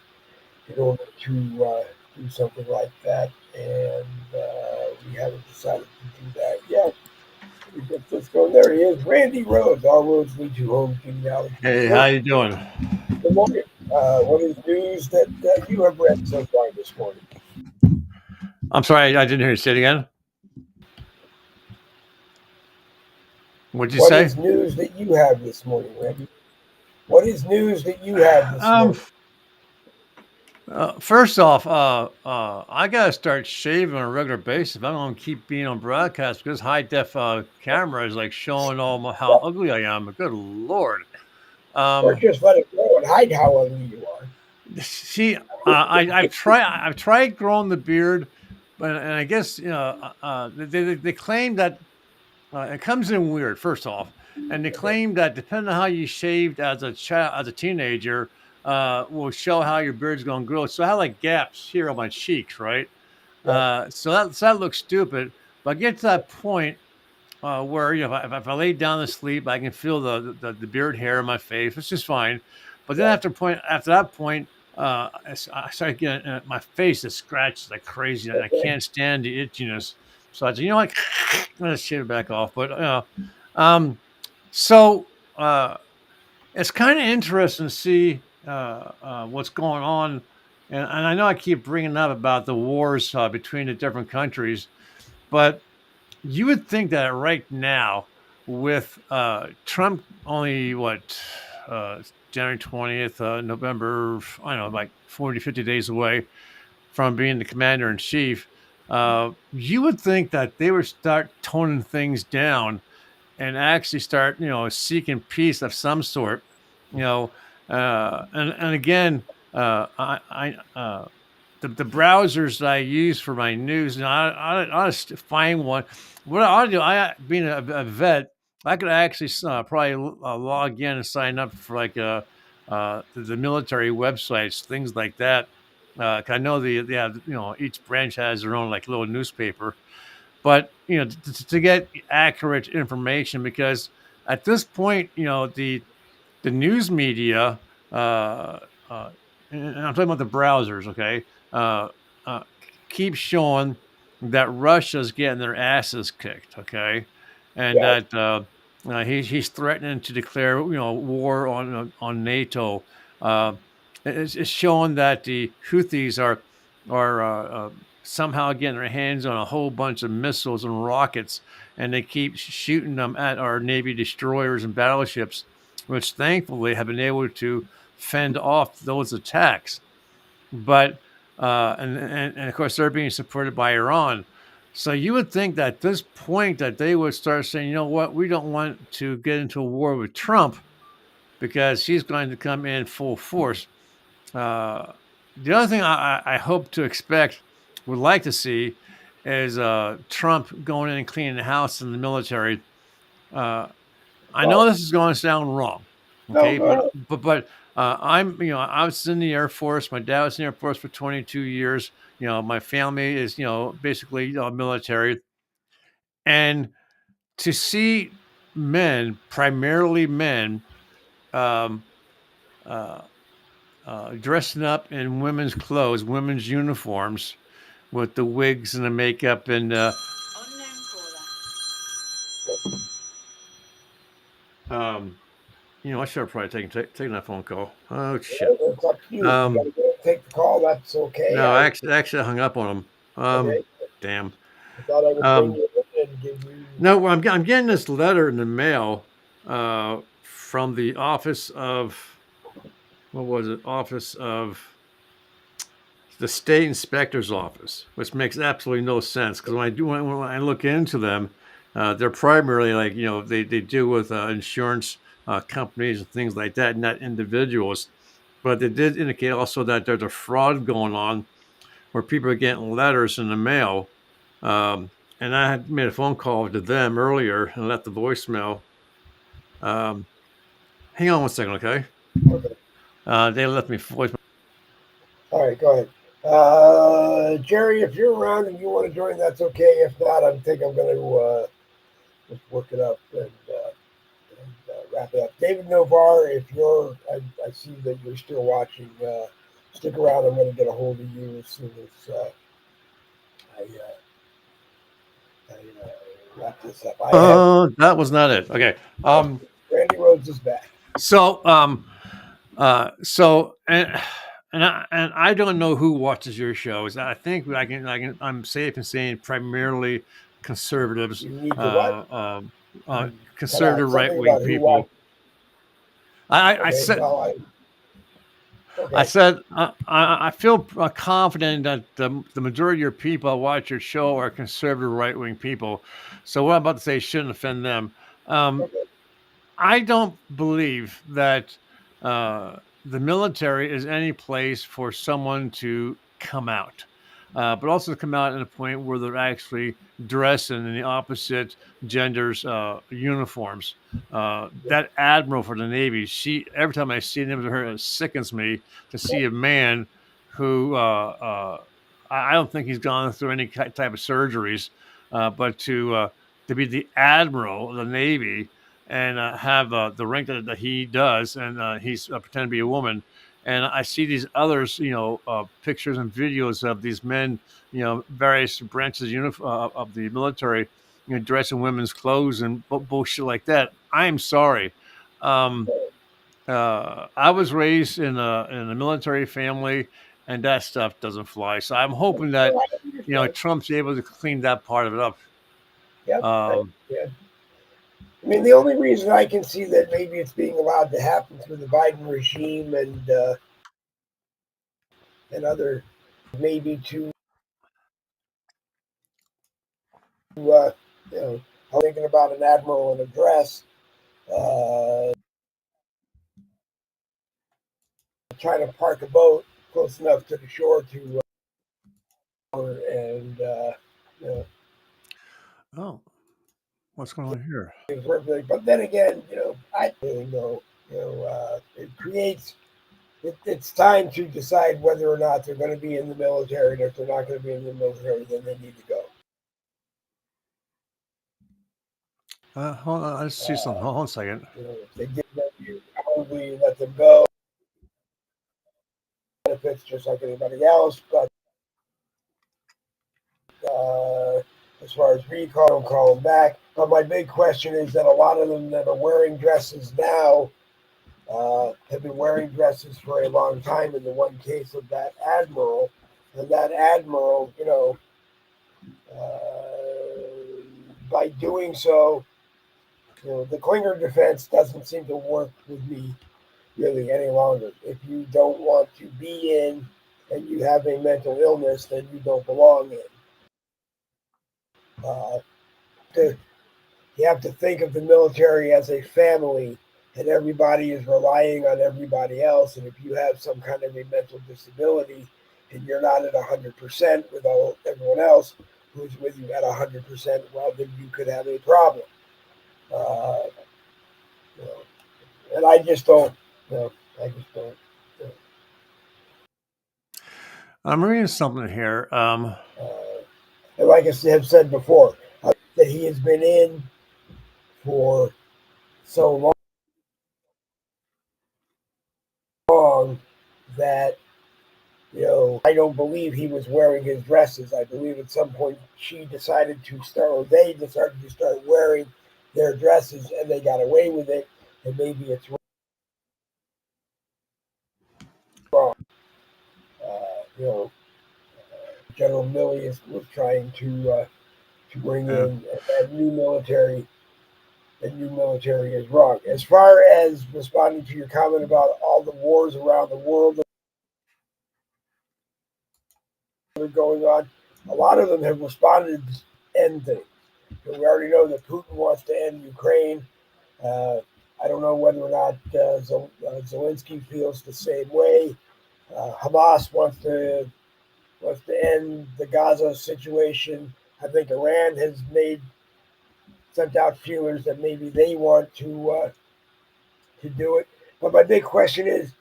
Speaker 1: in order to do something like that, and we haven't decided to do that yet. We get this going. There he is, Randy Rhodes. All roads lead to home genealogy.
Speaker 3: Hey, how you doing?
Speaker 1: Good morning. What is news that you have read so far this morning?
Speaker 3: I'm sorry, I didn't hear you say it again. What'd you
Speaker 1: What
Speaker 3: say?
Speaker 1: is news that you have this morning, Randy? What is news that you have this morning?
Speaker 3: First off, I gotta start shaving on a regular basis if I don't keep being on broadcast because high def camera is like showing how ugly I am. Good lord.
Speaker 1: Or just let it grow and hide how ugly you are.
Speaker 3: See, I've tried growing the beard, but and I guess they claim that it comes in weird. First off, and they claim that depending on how you shaved as a child, as a teenager, will show how your beard's going to grow. So I have like gaps here on my cheeks, right?
Speaker 1: Yeah.
Speaker 3: So that looks stupid. But I get to that point where if I lay down to sleep, I can feel the beard hair in my face, which is fine. But then
Speaker 1: Yeah.
Speaker 3: after that point, I start getting my face is scratched like crazy, and I
Speaker 1: Okay.
Speaker 3: can't stand the itchiness. So I said, you know what, I'm gonna shave it back off. But um, so it's kind of interesting to see what's going on, and I know I keep bringing up about the wars between the different countries, but you would think that right now, with Trump only January 20th, November, I don't know, like 40, 50 days away from being the commander in chief, you would think that they would start toning things down and actually start, seeking peace of some sort, you know, and again, the browsers that I use for my news, I just find one. What I ought to do, being a vet, I could actually probably log in and sign up for like the military websites, things like that. 'Cause I know they have, each branch has their own like little newspaper, but to get accurate information, because at this point, the news media, uh, uh, and I'm talking about the browsers, okay, uh, keep showing that Russia's getting their asses kicked, okay, and
Speaker 1: Yeah.
Speaker 3: that he's threatening to declare, war on NATO. Uh, it's showing that the Houthis are somehow getting their hands on a whole bunch of missiles and rockets, and they keep shooting them at our Navy destroyers and battleships, which thankfully have been able to fend off those attacks. But and of course they're being supported by Iran. So you would think that at this point that they would start saying, you know what, we don't want to get into a war with Trump because he's going to come in full force. Uh, the other thing I hope to expect, would like to see, is Trump going in and cleaning the house in the military. Uh, I know
Speaker 1: Well,
Speaker 3: this is going to sound wrong,
Speaker 1: no,
Speaker 3: okay,
Speaker 1: go ahead.
Speaker 3: but I was in the Air Force. My dad was in the Air Force for 22 years. My family is basically military, and to see men, primarily men, um, uh, dressing up in women's clothes, women's uniforms, with the wigs and the makeup and um, I should have probably taken that phone call. Oh shit.
Speaker 1: It's up to you. If you got
Speaker 3: Um,
Speaker 1: to go and take the call, that's okay.
Speaker 3: No, I actually hung up on him.
Speaker 1: Okay.
Speaker 3: Damn.
Speaker 1: I thought I would bring
Speaker 3: Um,
Speaker 1: you in and give you.
Speaker 3: no, well, I'm getting this letter in the mail, from the office of, what was it? Office of the state inspector's office, which makes absolutely no sense because when I look into them, they're primarily like they deal with insurance companies and things like that, not individuals. But they did indicate also that there's a fraud going on where people are getting letters in the mail. And I had made a phone call to them earlier and left the voicemail. Um, hang on one second, okay?
Speaker 1: Okay.
Speaker 3: They left me voicemail.
Speaker 1: All right, go ahead. Jerry, if you're around and you want to join, that's okay. If not, I think I'm going to just work it up and wrap it up. David Novar, if I see that you're still watching, stick around. I'm going to get a hold of you as soon as I, wrap this up. I have
Speaker 3: That was not it. Okay.
Speaker 1: Randy Rhodes is back.
Speaker 3: So, and I don't know who watches your shows. I think I'm safe in saying primarily conservatives,
Speaker 1: You need to what? Cut out
Speaker 3: conservative right
Speaker 1: something
Speaker 3: wing
Speaker 1: about who watched.
Speaker 3: people. I
Speaker 1: Okay,
Speaker 3: said.
Speaker 1: well,
Speaker 3: I
Speaker 1: okay.
Speaker 3: said I feel confident that the majority of your people that watch your show are conservative right wing people. So what I'm about to say shouldn't offend them. Um,
Speaker 1: Okay.
Speaker 3: I don't believe that the military is any place for someone to come out, but also to come out in a point where they're actually dressing in the opposite gender's uniforms. That admiral for the Navy, she every time I see him or her, it sickens me to see a man who I don't think he's gone through any type of surgeries, but to be the admiral of the Navy and have the rank that he does, and he's pretend to be a woman. And I see these others, pictures and videos of these men, various branches of the military, dressing women's clothes and bullshit like that. I'm sorry. Um, I was raised in a military family, and that stuff doesn't fly. So I'm hoping that
Speaker 1: Well, I understand.
Speaker 3: Trump's able to clean that part of it up.
Speaker 1: Yep.
Speaker 3: Um,
Speaker 1: Yeah. I mean, the only reason I can see that maybe it's being allowed to happen through the Biden regime and other maybe to I'm thinking about an admiral in a dress trying to park a boat close enough to the shore to and you know,
Speaker 3: oh, what's going on here?
Speaker 1: but then again, I really know, it creates. It's time to decide whether or not they're going to be in the military, and if they're not going to be in the military, then they need to go.
Speaker 3: Hold on, let's see something. Hold on a second.
Speaker 1: If they give them, you probably let them go. Benefits just like anybody else, but as far as recall, call them back. But my big question is that a lot of them that are wearing dresses now have been wearing dresses for a long time. In the one case of that admiral, and that admiral, by doing so, the Klinger defense doesn't seem to work with me really any longer. If you don't want to be in and you have a mental illness, then you don't belong in. Uh, to, you have to think of the military as a family, and everybody is relying on everybody else. And if you have some kind of a mental disability and you're not at 100% with everyone else who's with you at 100%, well, then you could have a problem. Uh, you know, and I just don't. I just don't.
Speaker 3: I'm reading something here.
Speaker 1: And like I have said before, that he has been in for so long that I don't believe he was wearing his dresses. I believe at some point she decided to start, or they decided to start wearing their dresses, and they got away with it. And maybe it's wrong. You know, General Milley was trying to bring
Speaker 3: uh,
Speaker 1: in that new military. the new military is wrong. As far as responding to your comment about all the wars around the world that are going on, a lot of them have responded to end things. So we already know that Putin wants to end Ukraine. Uh, I don't know whether or not Zelensky feels the same way. Hamas wants to end the Gaza situation. I think Iran has sent out feelers that maybe they want to do it. But my big question is,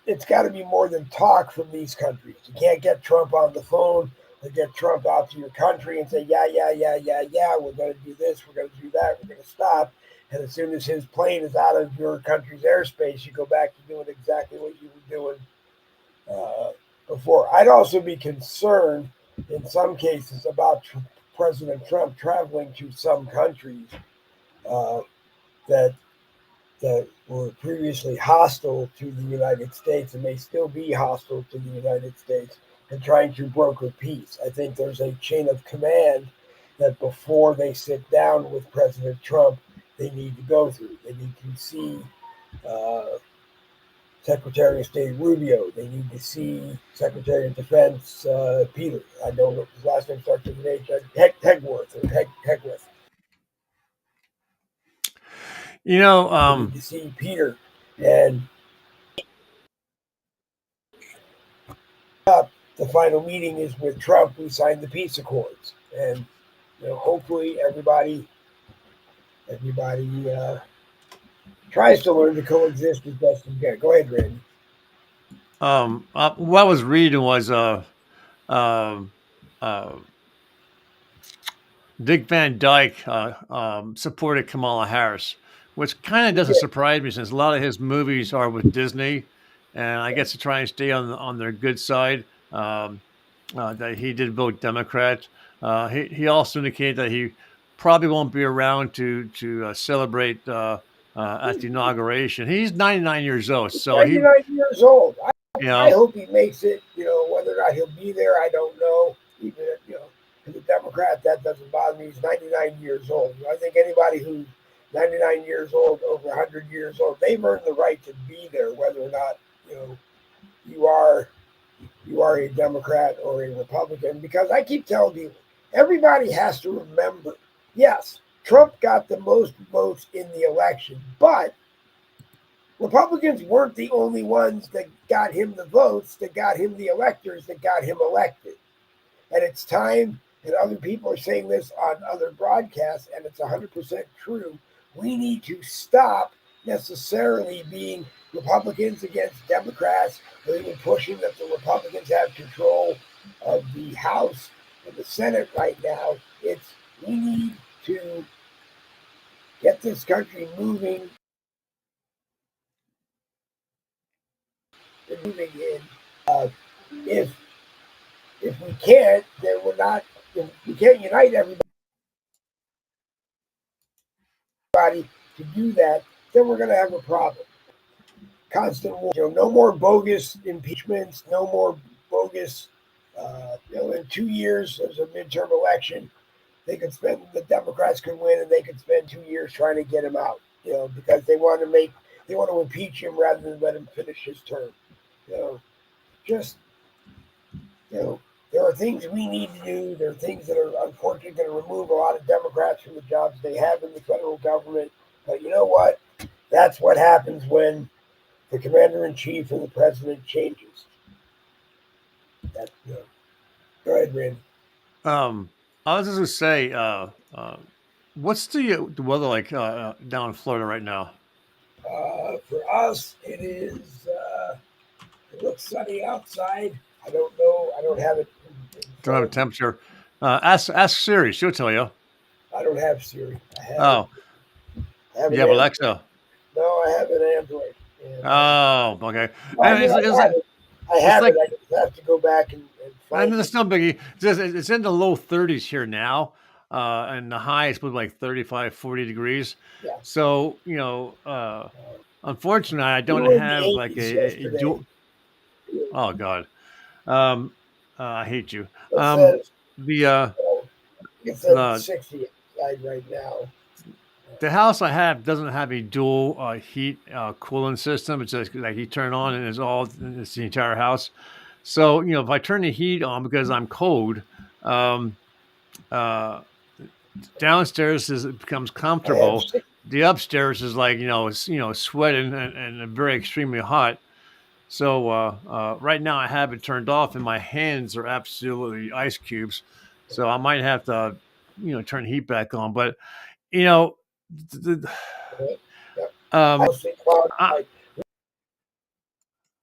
Speaker 1: it's got to be more than talk from these countries. You can't get Trump on the phone or get Trump out to your country and say, yeah, yeah, yeah, yeah, yeah, we're going to do this, we're going to do that, we're going to stop. And as soon as his plane is out of your country's airspace, you go back to doing exactly what you were doing uh, before. I'd also be concerned in some cases about President Trump traveling to some countries uh, that were previously hostile to the United States and may still be hostile to the United States and trying to broker peace. I think there's a chain of command that before they sit down with President Trump, they need to go through. They need to see uh, Secretary of State Rubio. They need to see Secretary of Defense Peter. I don't know his last name starts with an H. Hegworth or Hegworth.
Speaker 3: You know,
Speaker 1: They need to see Peter and the final meeting is with Trump. We signed the peace accords, and hopefully everybody tries to learn to coexist as best as can. Go ahead, Randy.
Speaker 3: what I was reading was um, uh, Dick Van Dyke supported Kamala Harris, which kind of doesn't
Speaker 1: Yeah,
Speaker 3: surprise me since a lot of his movies are with Disney, and I guess to try and stay on their good side. That he did vote Democrat. He also indicated that he probably won't be around to celebrate at the inauguration. He's 99 years old,
Speaker 1: he's
Speaker 3: so he
Speaker 1: 99 years old.
Speaker 3: you
Speaker 1: I
Speaker 3: know
Speaker 1: hope he makes it. Whether or not he'll be there, I don't know. Even as a Democrat, that doesn't bother me. He's 99 years old. I think anybody who's 99 years old, over 100 years old, they've earned the right to be there, whether or not you know you are you are a Democrat or a Republican. Because I keep telling people, everybody has to remember, yes, Trump got the most votes in the election, but Republicans weren't the only ones that got him the votes, that got him the electors, that got him elected. And it's time, and other people are saying this on other broadcasts, and it's 100% true. We need to stop necessarily being Republicans against Democrats or even pushing that the Republicans have control of the House and the Senate right now. It's we need to get this country moving and moving in. Uh, if if we can't, then we're not. If we can't unite everybody to do that, then we're going to have a problem. Constant war. No more bogus impeachments. No more bogus. In 2 years, there's a midterm election. The Democrats could win, and they could spend 2 years trying to get him out. Because they want to impeach him rather than let him finish his term. You know, just you know, there are things we need to do. There are things that are unfortunately going to remove a lot of Democrats from the jobs they have in the federal government. But you know what? That's what happens when the commander in chief and the president changes. Go ahead, Randy.
Speaker 3: um, I was just gonna say, what's the weather like down in Florida right now?
Speaker 1: For us, it looks sunny outside. I don't know. I don't have it in
Speaker 3: Don't
Speaker 1: front
Speaker 3: have a
Speaker 1: of me.
Speaker 3: temperature. Ask Siri; she'll tell you.
Speaker 1: I don't have Siri.
Speaker 3: Oh,
Speaker 1: I have
Speaker 3: you
Speaker 1: an
Speaker 3: have
Speaker 1: Android.
Speaker 3: Alexa.
Speaker 1: No, I have an Android. And
Speaker 3: Oh, okay.
Speaker 1: well, I
Speaker 3: And
Speaker 1: mean,
Speaker 3: it's,
Speaker 1: I
Speaker 3: it's,
Speaker 1: have it. I
Speaker 3: it's
Speaker 1: have it.
Speaker 3: like
Speaker 1: I just have to go back and
Speaker 3: and
Speaker 1: find it.
Speaker 3: it's no biggie. It's in the low 30s here now, and the high is like 35, 40 degrees.
Speaker 1: Yeah.
Speaker 3: So unfortunately, I
Speaker 1: We
Speaker 3: don't
Speaker 1: were in the
Speaker 3: have like
Speaker 1: 80s
Speaker 3: a
Speaker 1: yesterday.
Speaker 3: dual. Oh God, um, I hate you.
Speaker 1: It says,
Speaker 3: The
Speaker 1: oh, it says
Speaker 3: the
Speaker 1: 60 outside right now.
Speaker 3: The house I have doesn't have a dual heat cooling system. It's just like you turn on and it's the entire house. So if I turn the heat on because I'm cold, um, uh, downstairs it becomes
Speaker 1: I have
Speaker 3: comfortable.
Speaker 1: six.
Speaker 3: The upstairs is like it's sweating and very extremely hot. So right now I have it turned off and my hands are absolutely ice cubes. So I might have to turn the heat back on. But you know, th- th-
Speaker 1: Yep.
Speaker 3: um,
Speaker 1: House in cloud
Speaker 3: I,
Speaker 1: like,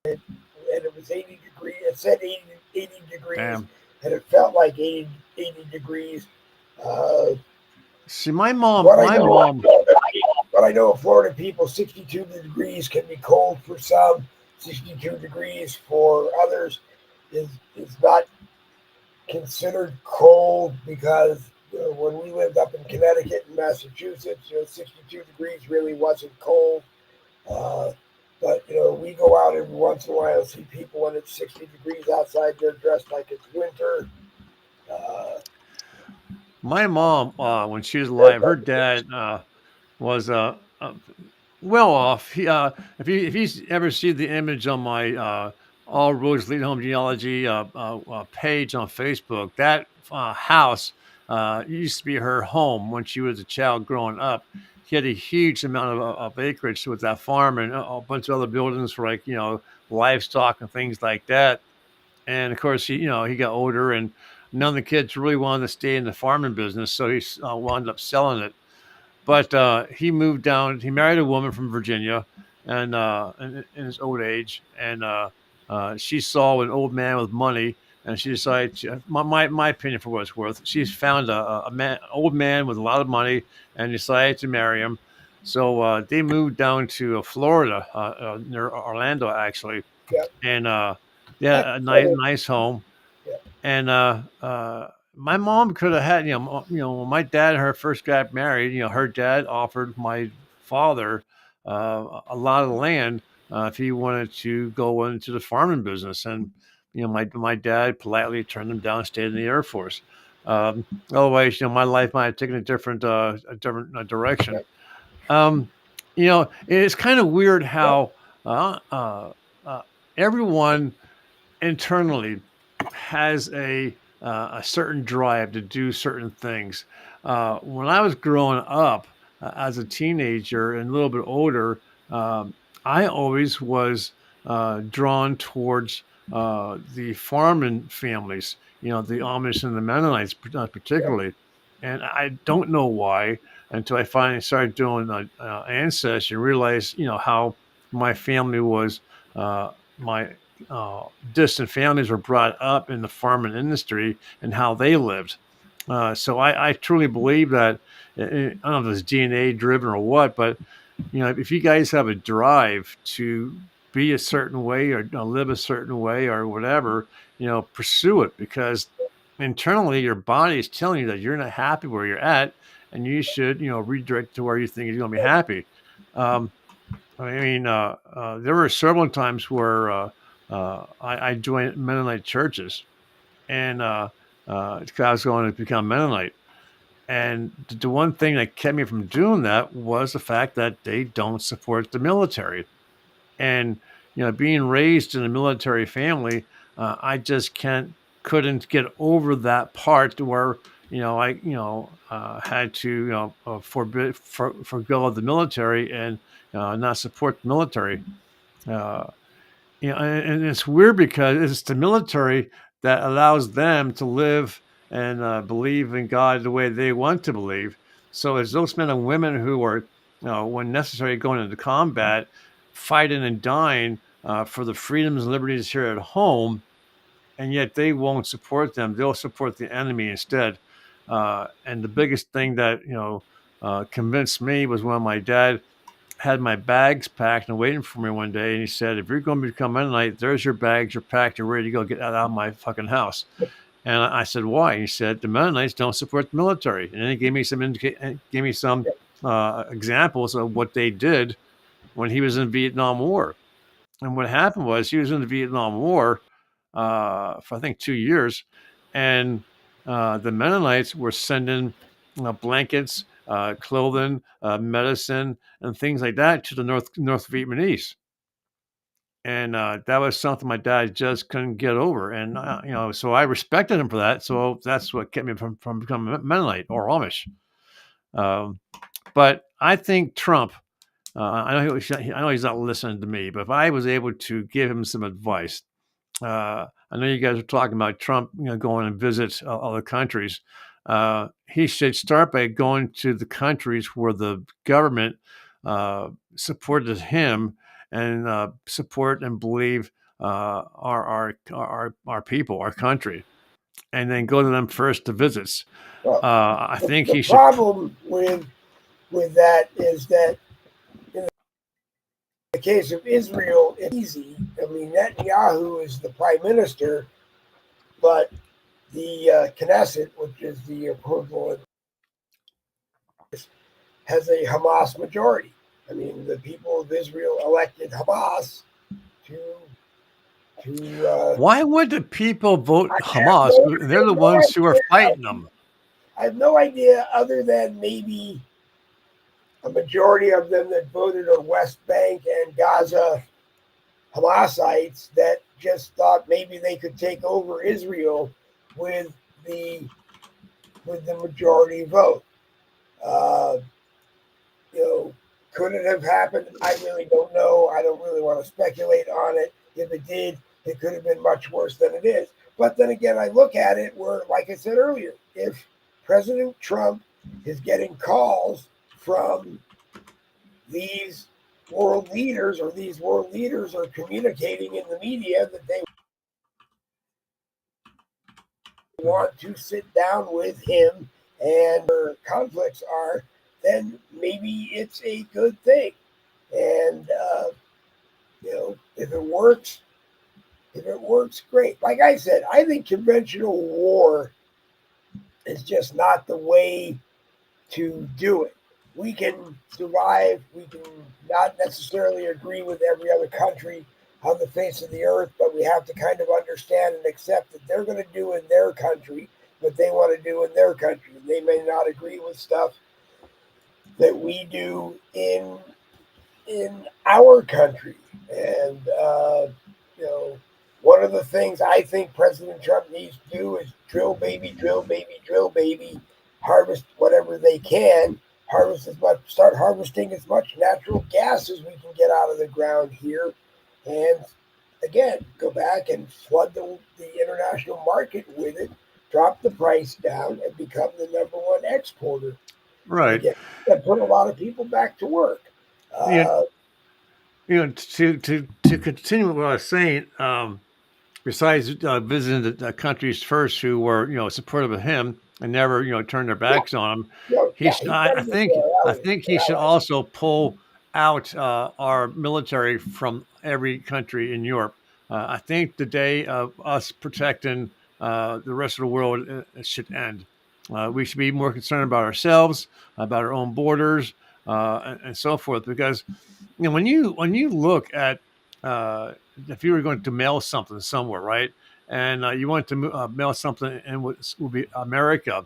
Speaker 1: and it was 80 degrees. It said 80 degrees,
Speaker 3: damn.
Speaker 1: and it felt like 80 degrees. Uh,
Speaker 3: See, my mom,
Speaker 1: what I
Speaker 3: my
Speaker 1: know,
Speaker 3: mom,
Speaker 1: what I know of Florida people, 62 degrees can be cold for some. 62 degrees for others is not considered cold because when we lived up in Connecticut and Massachusetts, 62 degrees really wasn't cold. Uh, but we go out every once in a while, see people when it's 60 degrees outside, they're dressed like it's winter. Uh,
Speaker 3: my mom, when she was alive, her dad was well off. If you ever see the image on my All Roads Lead Home Genealogy page on Facebook, that house used to be her home when she was a child growing up. He had a huge amount of acreage with that farm and a bunch of other buildings for like livestock and things like that. And of course, he got older, and none of the kids really wanted to stay in the farming business, so he wound up selling it. But he moved down. He married a woman from Virginia, and in his old age, and she saw an old man with money, and she decided. My opinion, for what it's worth, she's found a man, old man with a lot of money, and decided to marry him. So they moved down to Florida, near Orlando, actually,
Speaker 1: yeah,
Speaker 3: and
Speaker 1: that's
Speaker 3: yeah, a
Speaker 1: sort of,
Speaker 3: nice home.
Speaker 1: yeah,
Speaker 3: And my mom could have had, when my dad and her first got married, her dad offered my father a lot of land if he wanted to go into the farming business, and my dad politely turned him down, stayed in the Air Force. Otherwise, my life might have taken a different
Speaker 1: yeah,
Speaker 3: direction. Um, it's kind of weird
Speaker 1: yeah,
Speaker 3: how uh, everyone internally has a certain drive to do certain things. When I was growing up as a teenager and a little bit older, um, I always was drawn towards the farming families, the Amish and the Mennonites
Speaker 1: yeah,
Speaker 3: particularly. And I don't know why until I finally started doing Ancestry and realized, how my family was my distant families were brought up in the farming industry and how they lived. So I truly believe that I don't know if it's DNA driven or what, but if you guys have a drive to be a certain way or live a certain way or whatever, pursue it because internally your body is telling you that you're not happy where you're at, and you should redirect to where you think you're going to be happy. Um, I mean, there were several times where I joined Mennonite churches, and 'cause I was going to become Mennonite. And the one thing that kept me from doing that was the fact that they don't support the military. And being raised in a military family, I just couldn't get over that part to where I had to forgo the military and not support the military. Uh, and it's weird because it's the military that allows them to live and believe in God the way they want to believe. So it's those men and women who are, when necessary, going into combat, fighting and dying for the freedoms and liberties here at home, and yet they won't support them. They'll support the enemy instead. And the biggest thing that convinced me was when my dad had my bags packed and waiting for me one day, and he said, "If you're going to become Mennonite, there's your bags. You're packed. You're ready to go. Get out of my fucking house." And I said, "Why?" He said, "The Mennonites don't support the military." And then he gave me some examples of what they did when he was in the Vietnam War. And what happened was he was in the Vietnam War for I think 2 years, and the Mennonites were sending blankets, clothing, medicine, and things like that to the North Vietnamese. And that was something my dad just couldn't get over. And so I respected him for that. So that's what kept me from becoming Mennonite or Amish. But I think Trump. I know he's not listening to me, but if I was able to give him some advice, I know you guys are talking about Trump, going and visit other countries. He should start by going to the countries where the government supported him and support and believe our people, our country, and then go to them first to visits.
Speaker 1: Well,
Speaker 3: I think
Speaker 1: the
Speaker 3: he should.
Speaker 1: problem with that is that in the case of Israel, it's easy. I mean, Netanyahu is the prime minister, but the Knesset, which is the equivalent, has a Hamas majority. I mean, the people of Israel elected Hamas to.
Speaker 3: Why would the people vote
Speaker 1: I have
Speaker 3: Hamas?
Speaker 1: no, I
Speaker 3: They're
Speaker 1: have
Speaker 3: the
Speaker 1: no
Speaker 3: ones who are
Speaker 1: idea.
Speaker 3: fighting them.
Speaker 1: I have no idea, other than maybe a majority of them that voted on West Bank and Gaza Hamasites that just thought maybe they could take over Israel with the majority vote. Uh, could it have happened? I really don't know. I don't really want to speculate on it. If it did, it could have been much worse than it is. But then again, I look at it where, like I said earlier, if President Trump is getting calls from these world leaders, or these world leaders are communicating in the media that they want to sit down with him and where conflicts are, then maybe it's a good thing. And if it works, great. Like I said, I think conventional war is just not the way to do it. We can survive. We can not necessarily agree with every other country on the face of the earth, but we have to kind of understand and accept that they're going to do in their country what they want to do in their country. They may not agree with stuff that we do in our country. And one of the things I think President Trump needs to do is drill, baby, drill, baby, drill, baby, harvest whatever they can, start harvesting as much natural gas as we can get out of the ground here, and again, go back and flood the international market with it, drop the price down, and become the number one exporter. And
Speaker 3: Right.
Speaker 1: again, that put a lot of people back to work.
Speaker 3: You
Speaker 1: Uh,
Speaker 3: to continue what I was saying, besides visiting the countries first who were supportive of him and never turned their
Speaker 1: yeah,
Speaker 3: backs on him,
Speaker 1: he got to get
Speaker 3: I
Speaker 1: their
Speaker 3: think he should
Speaker 1: allies.
Speaker 3: also pull out our military from every country in Europe. I think the day of us protecting the rest of the world should end. We should be more concerned about ourselves, about our own borders, and so forth. Because when you look at if you were going to mail something somewhere, right, and you want to mail something in what will be America,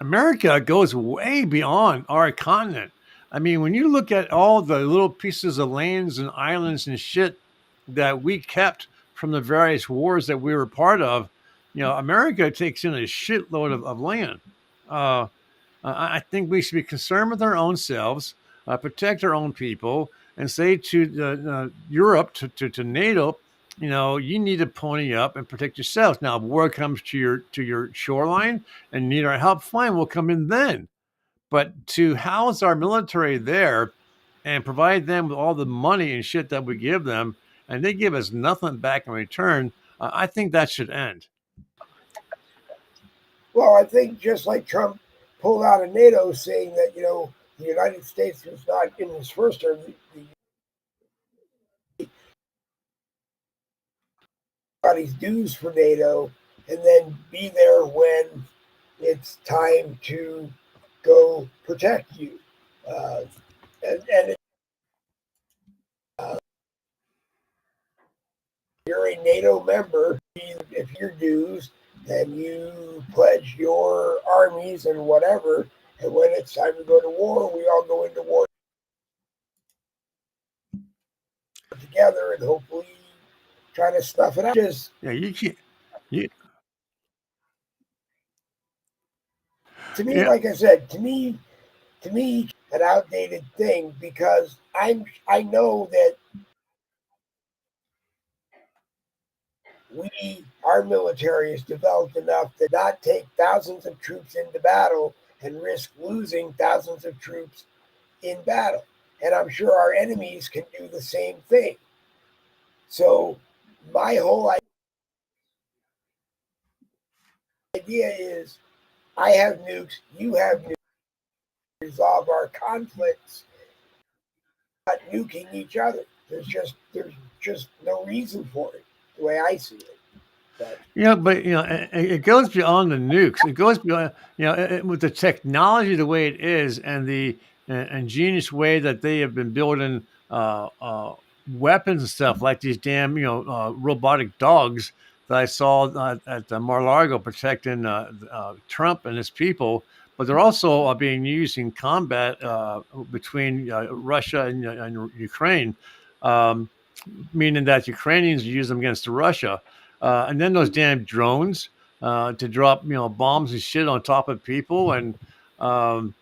Speaker 3: America goes way beyond our continent. I mean, when you look at all the little pieces of lands and islands and shit that we kept from the various wars that we were part of, America takes in a shitload of land. Uh, I think we should be concerned with our own selves, protect our own people, and say to Europe, to NATO, you need to pony up and protect yourselves. Now, if war comes to your shoreline and need our help, fine, we'll come in then. But to house our military there and provide them with all the money and shit that we give them, and they give us nothing back in return, I think that should end.
Speaker 1: Well, I think just like Trump pulled out of NATO, saying that the United States was not in his first term. Got his dues for NATO, and then be there when it's time to go protect you. Uh, and you're a NATO member, if you're dues, then you pledge your armies and whatever, And when it's time to go to war, we all go into war together and hopefully try to snuff it out. Just
Speaker 3: Yeah, you can't. You,
Speaker 1: to me,
Speaker 3: yeah,
Speaker 1: like I said, to me, an outdated thing because I know that our military is developed enough to not take thousands of troops into battle and risk losing thousands of troops in battle. And I'm sure our enemies can do the same thing. So my whole idea is I have nukes, you have nukes, resolve our conflicts, not nuking each other. There's just no reason for it, the way I see it. But
Speaker 3: yeah, but it goes beyond the nukes. It goes beyond, with the technology the way it is, and the ingenious way that they have been building weapons and stuff like these damn, robotic dogs that I saw at Mar-a-Lago protecting Trump and his people. But they're also being used in combat between Russia and Ukraine, um, meaning that Ukrainians use them against Russia. And then those damn drones to drop, bombs and shit on top of people. And um,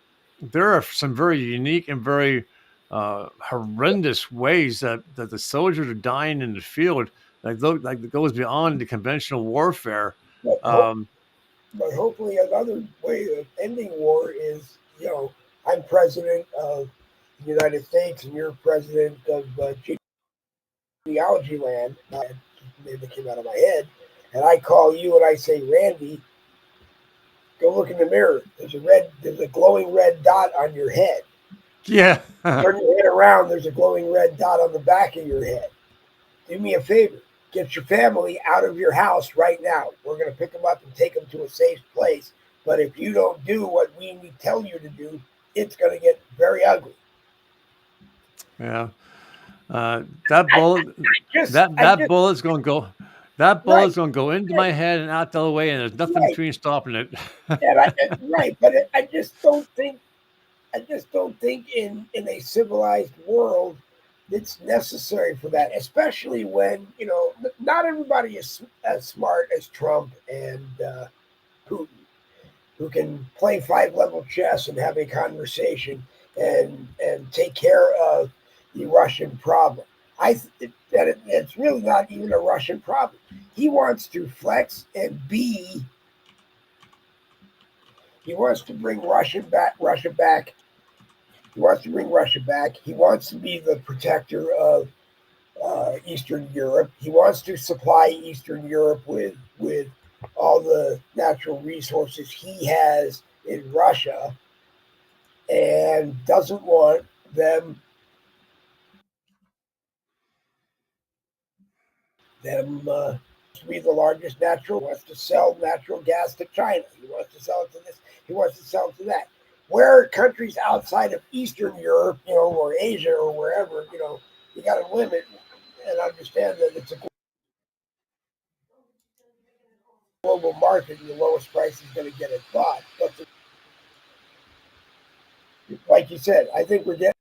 Speaker 3: there are some very unique and very horrendous ways that the soldiers are dying in the field, like that goes beyond the conventional warfare.
Speaker 1: but, ho-
Speaker 3: Um,
Speaker 1: but hopefully another way of ending war is, I'm president of the United States and you're president of genealogy land. Maybe it came out of my head. And I call you and I say, Randy, go look in the mirror. There's a glowing red dot on your head.
Speaker 3: yeah.
Speaker 1: Turn your head around, there's a glowing red dot on the back of your head. Do me a favor. Get your family out of your house right now. We're going to pick them up and take them to a safe place. But if you don't do what we tell you to do, it's going to get very ugly.
Speaker 3: Yeah. That
Speaker 1: I,
Speaker 3: bullet,
Speaker 1: I
Speaker 3: that
Speaker 1: just,
Speaker 3: bullet's gonna go. That
Speaker 1: right,
Speaker 3: bullet's gonna go into my head and out the other way, and there's nothing
Speaker 1: right,
Speaker 3: between stopping it.
Speaker 1: right. But I just don't think in a civilized world it's necessary for that, especially when not everybody is as smart as Trump and Putin, who can play 5 level chess and have a conversation and take care of the Russian problem. It's really not even a Russian problem. He wants to flex and be. He wants to bring Russia back. He wants to bring Russia back. He wants to be the protector of Eastern Europe. He wants to supply Eastern Europe with all the natural resources he has in Russia, and doesn't want them to be the largest natural. Wants to sell natural gas to China. He wants to sell it to this. He wants to sell it to that. Where countries outside of Eastern Europe, or Asia or wherever, you got to limit and understand that it's a global market and the lowest price is going to get it bought. But like you said, I think we're getting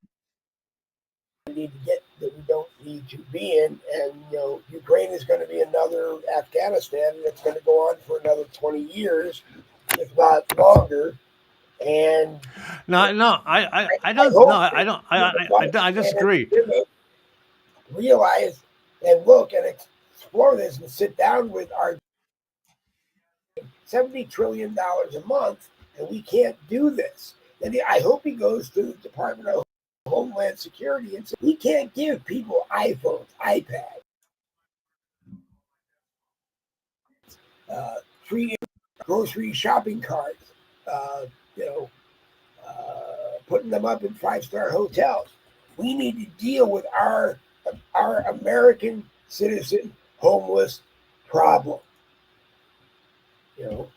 Speaker 1: need to get that we don't need to be in. And Ukraine is going to be another Afghanistan, and it's going to go on for another 20 years, if not longer. And
Speaker 3: No, no, I
Speaker 1: I
Speaker 3: don't. No,
Speaker 1: hope
Speaker 3: I
Speaker 1: that
Speaker 3: don't.
Speaker 1: the vice
Speaker 3: I
Speaker 1: and
Speaker 3: disagree.
Speaker 1: realize and look and explore this and sit down with our $70 trillion a month, and we can't do this. And I hope he goes to the Department of Homeland Security and says, we can't give people iPhones, iPads, free grocery shopping carts, uh, you know, putting them up in 5-star hotels. We need to deal with our American citizen homeless problem. You know,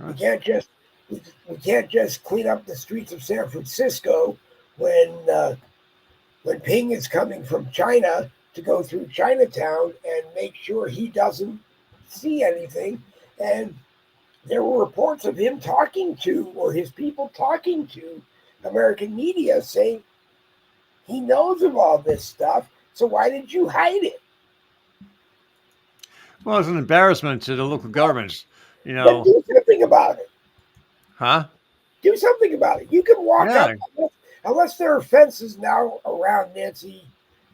Speaker 1: we can't just we can't just clean up the streets of San Francisco when Ping is coming from China to go through Chinatown and make sure he doesn't see anything. And there were reports of him talking to, or his people talking to, American media saying he knows of all this stuff. So why did you hide it?
Speaker 3: Well, it's an embarrassment to the local governments, you
Speaker 1: Then
Speaker 3: know.
Speaker 1: do something about it.
Speaker 3: Huh?
Speaker 1: Do something about it. You can walk
Speaker 3: Yeah.
Speaker 1: up, unless there are fences now around Nancy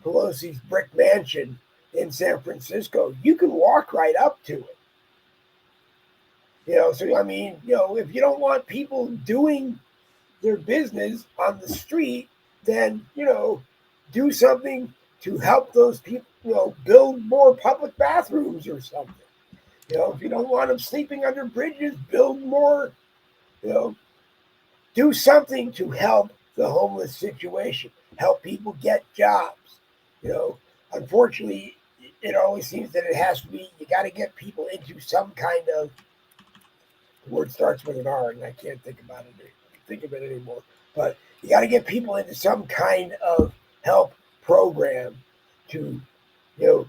Speaker 1: Pelosi's brick mansion in San Francisco. You can walk right up to it. So I mean, if you don't want people doing their business on the street, then do something to help those people. Build more public bathrooms or something. If you don't want them sleeping under bridges, build more. You know, do something to help the homeless situation. Help people get jobs. You know, Unfortunately, it always seems that it has to be. You got to get people into some kind of. The word starts with an R, and I can't think of it anymore. But you got to get people into some kind of help program to,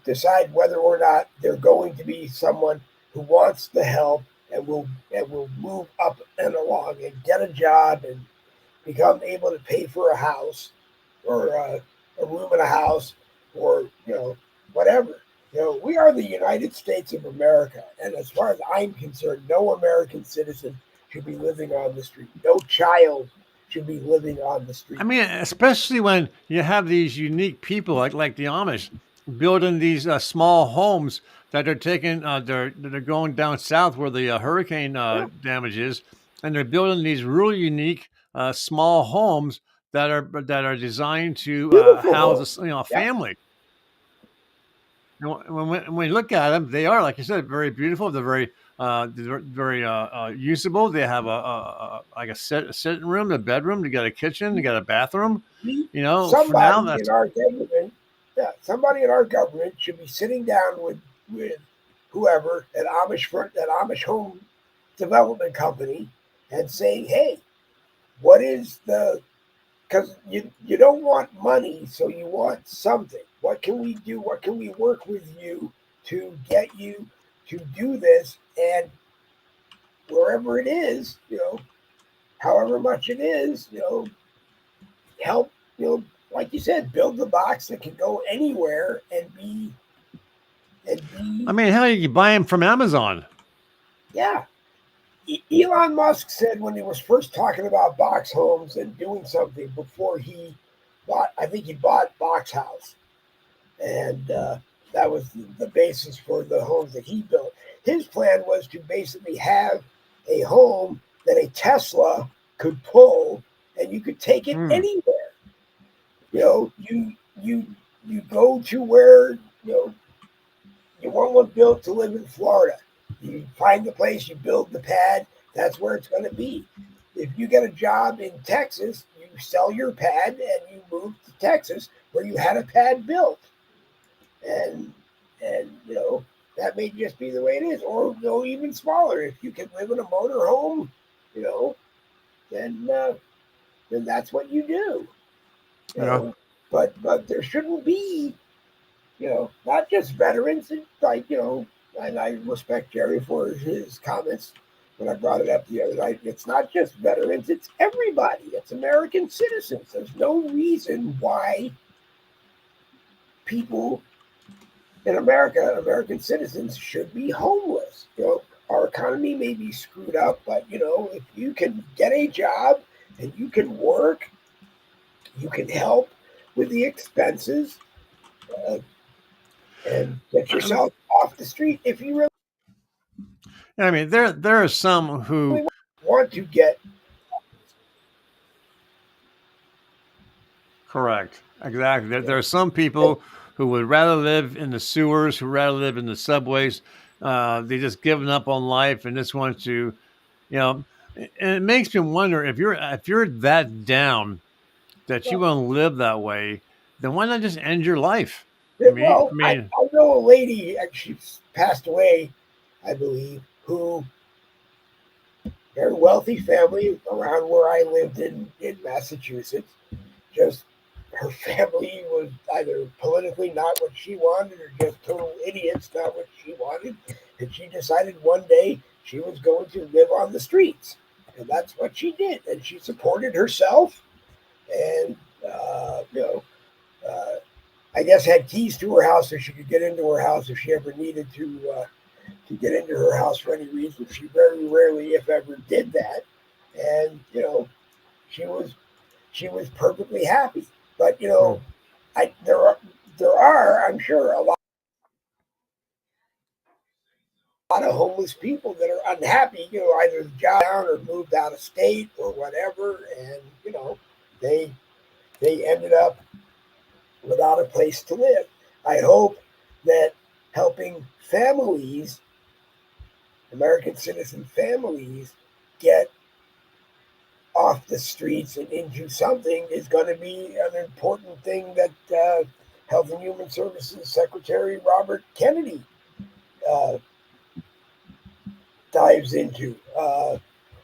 Speaker 1: decide whether or not they're going to be someone who wants the help and will move up and along and get a job and become able to pay for a house or a room in a house or whatever. We are the United States of America, and as far as I'm concerned, no American citizen should be living on the street. No child should be living on the
Speaker 3: I
Speaker 1: street.
Speaker 3: mean, especially when you have these unique people like the Amish building these small homes that are taking they're going down south where the hurricane
Speaker 1: Yeah,
Speaker 3: damage is, and they're building these really unique small homes that are designed to
Speaker 1: beautiful
Speaker 3: house
Speaker 1: home.
Speaker 3: a
Speaker 1: Yeah,
Speaker 3: family. When we look at them, they are, like you said, very beautiful. They're very usable. They have like a sitting room, a bedroom. They got a kitchen. They got a bathroom.
Speaker 1: we,
Speaker 3: For now,
Speaker 1: somebody in
Speaker 3: that's
Speaker 1: our government, yeah, somebody in our government should be sitting down with whoever that Amish home development company and saying, hey, what is the because you don't want money, so you want something. What can we do? What can we work with you to get you to do this? And wherever it is, however much it is, help, like you said, build the box that can go anywhere and be,
Speaker 3: I mean, hell, you can buy them from Amazon.
Speaker 1: yeah. Elon Musk said when he was first talking about box homes and doing something before he I think he bought Box House and that was the basis for the homes that he built. His plan was to basically have a home that a Tesla could pull, and you could take it
Speaker 3: Hmm.
Speaker 1: anywhere. You go to where you want one built to live in Florida. You find the place, you build the pad. That's where it's going to be. If you get a job in Texas, you sell your pad and you move to Texas where you had a pad built and that may just be the way it is, or go even smaller. If you can live in a motorhome, you know, then then that's what you do. You
Speaker 3: Yeah.
Speaker 1: know, but there shouldn't be, not just veterans. Like and I respect Jerry for his comments when I brought it up the other night. It's not just veterans; it's everybody. It's American citizens. There's no reason why people in America, American citizens should be homeless. Our economy may be screwed up, but if you can get a job and you can work, you can help with the expenses uh, and get
Speaker 3: Um,
Speaker 1: yourself off the street if you really
Speaker 3: I mean, there are some who
Speaker 1: want to get.
Speaker 3: correct exactly.
Speaker 1: You
Speaker 3: There
Speaker 1: know,
Speaker 3: are some
Speaker 1: and
Speaker 3: people who would rather live in the sewers, who rather live in the subways. They just given up on life and just want to, you know. And it makes me wonder if you're that down that you
Speaker 1: well,
Speaker 3: want to live that way, then why not just end your life? I mean, I
Speaker 1: I
Speaker 3: mean,
Speaker 1: know a lady, she passed away, I believe, who very wealthy family around where I lived in Massachusetts. Just her family was either politically not what she wanted or just total idiots, not what she wanted. And she decided one day she was going to live on the streets, and that's what she did. And she supported herself, and you know, uh, I guess had keys to her house so she could get into her house if she ever needed to get into her house for any reason. She very rarely, if ever, did that, and she was she was perfectly happy. But
Speaker 3: Hmm.
Speaker 1: I there are I'm sure a lot of homeless people that are unhappy. Either the job down or moved out of state or whatever, and they they ended up without a place to live. I hope that helping families, American citizen families, get off the streets and into something is going to be an important thing that Health and Human Services Secretary Robert Kennedy uh, dives into.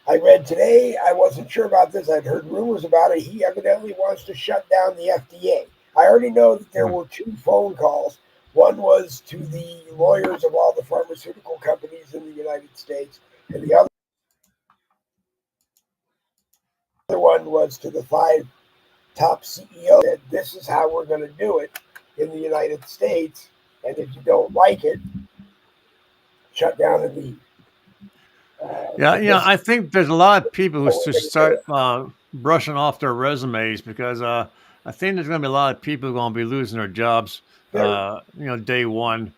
Speaker 1: I read today, I wasn't sure about this, I'd heard rumors about it. He evidently wants to shut down the FDA. I already know that there
Speaker 3: Hmm.
Speaker 1: were two phone calls. One was to the lawyers of all the pharmaceutical companies in the United States, and the other one was to the five top CEO. That this is how we're going to do it in the United States, and if you don't like it, shut down and leave.
Speaker 3: Yeah,
Speaker 1: But this is
Speaker 3: I think there's a lot of people who
Speaker 1: how we're
Speaker 3: should
Speaker 1: going to do
Speaker 3: start
Speaker 1: it.
Speaker 3: brushing off their resumes because I think there's going to be a lot of people who are going to be losing their jobs,
Speaker 1: There,
Speaker 3: day one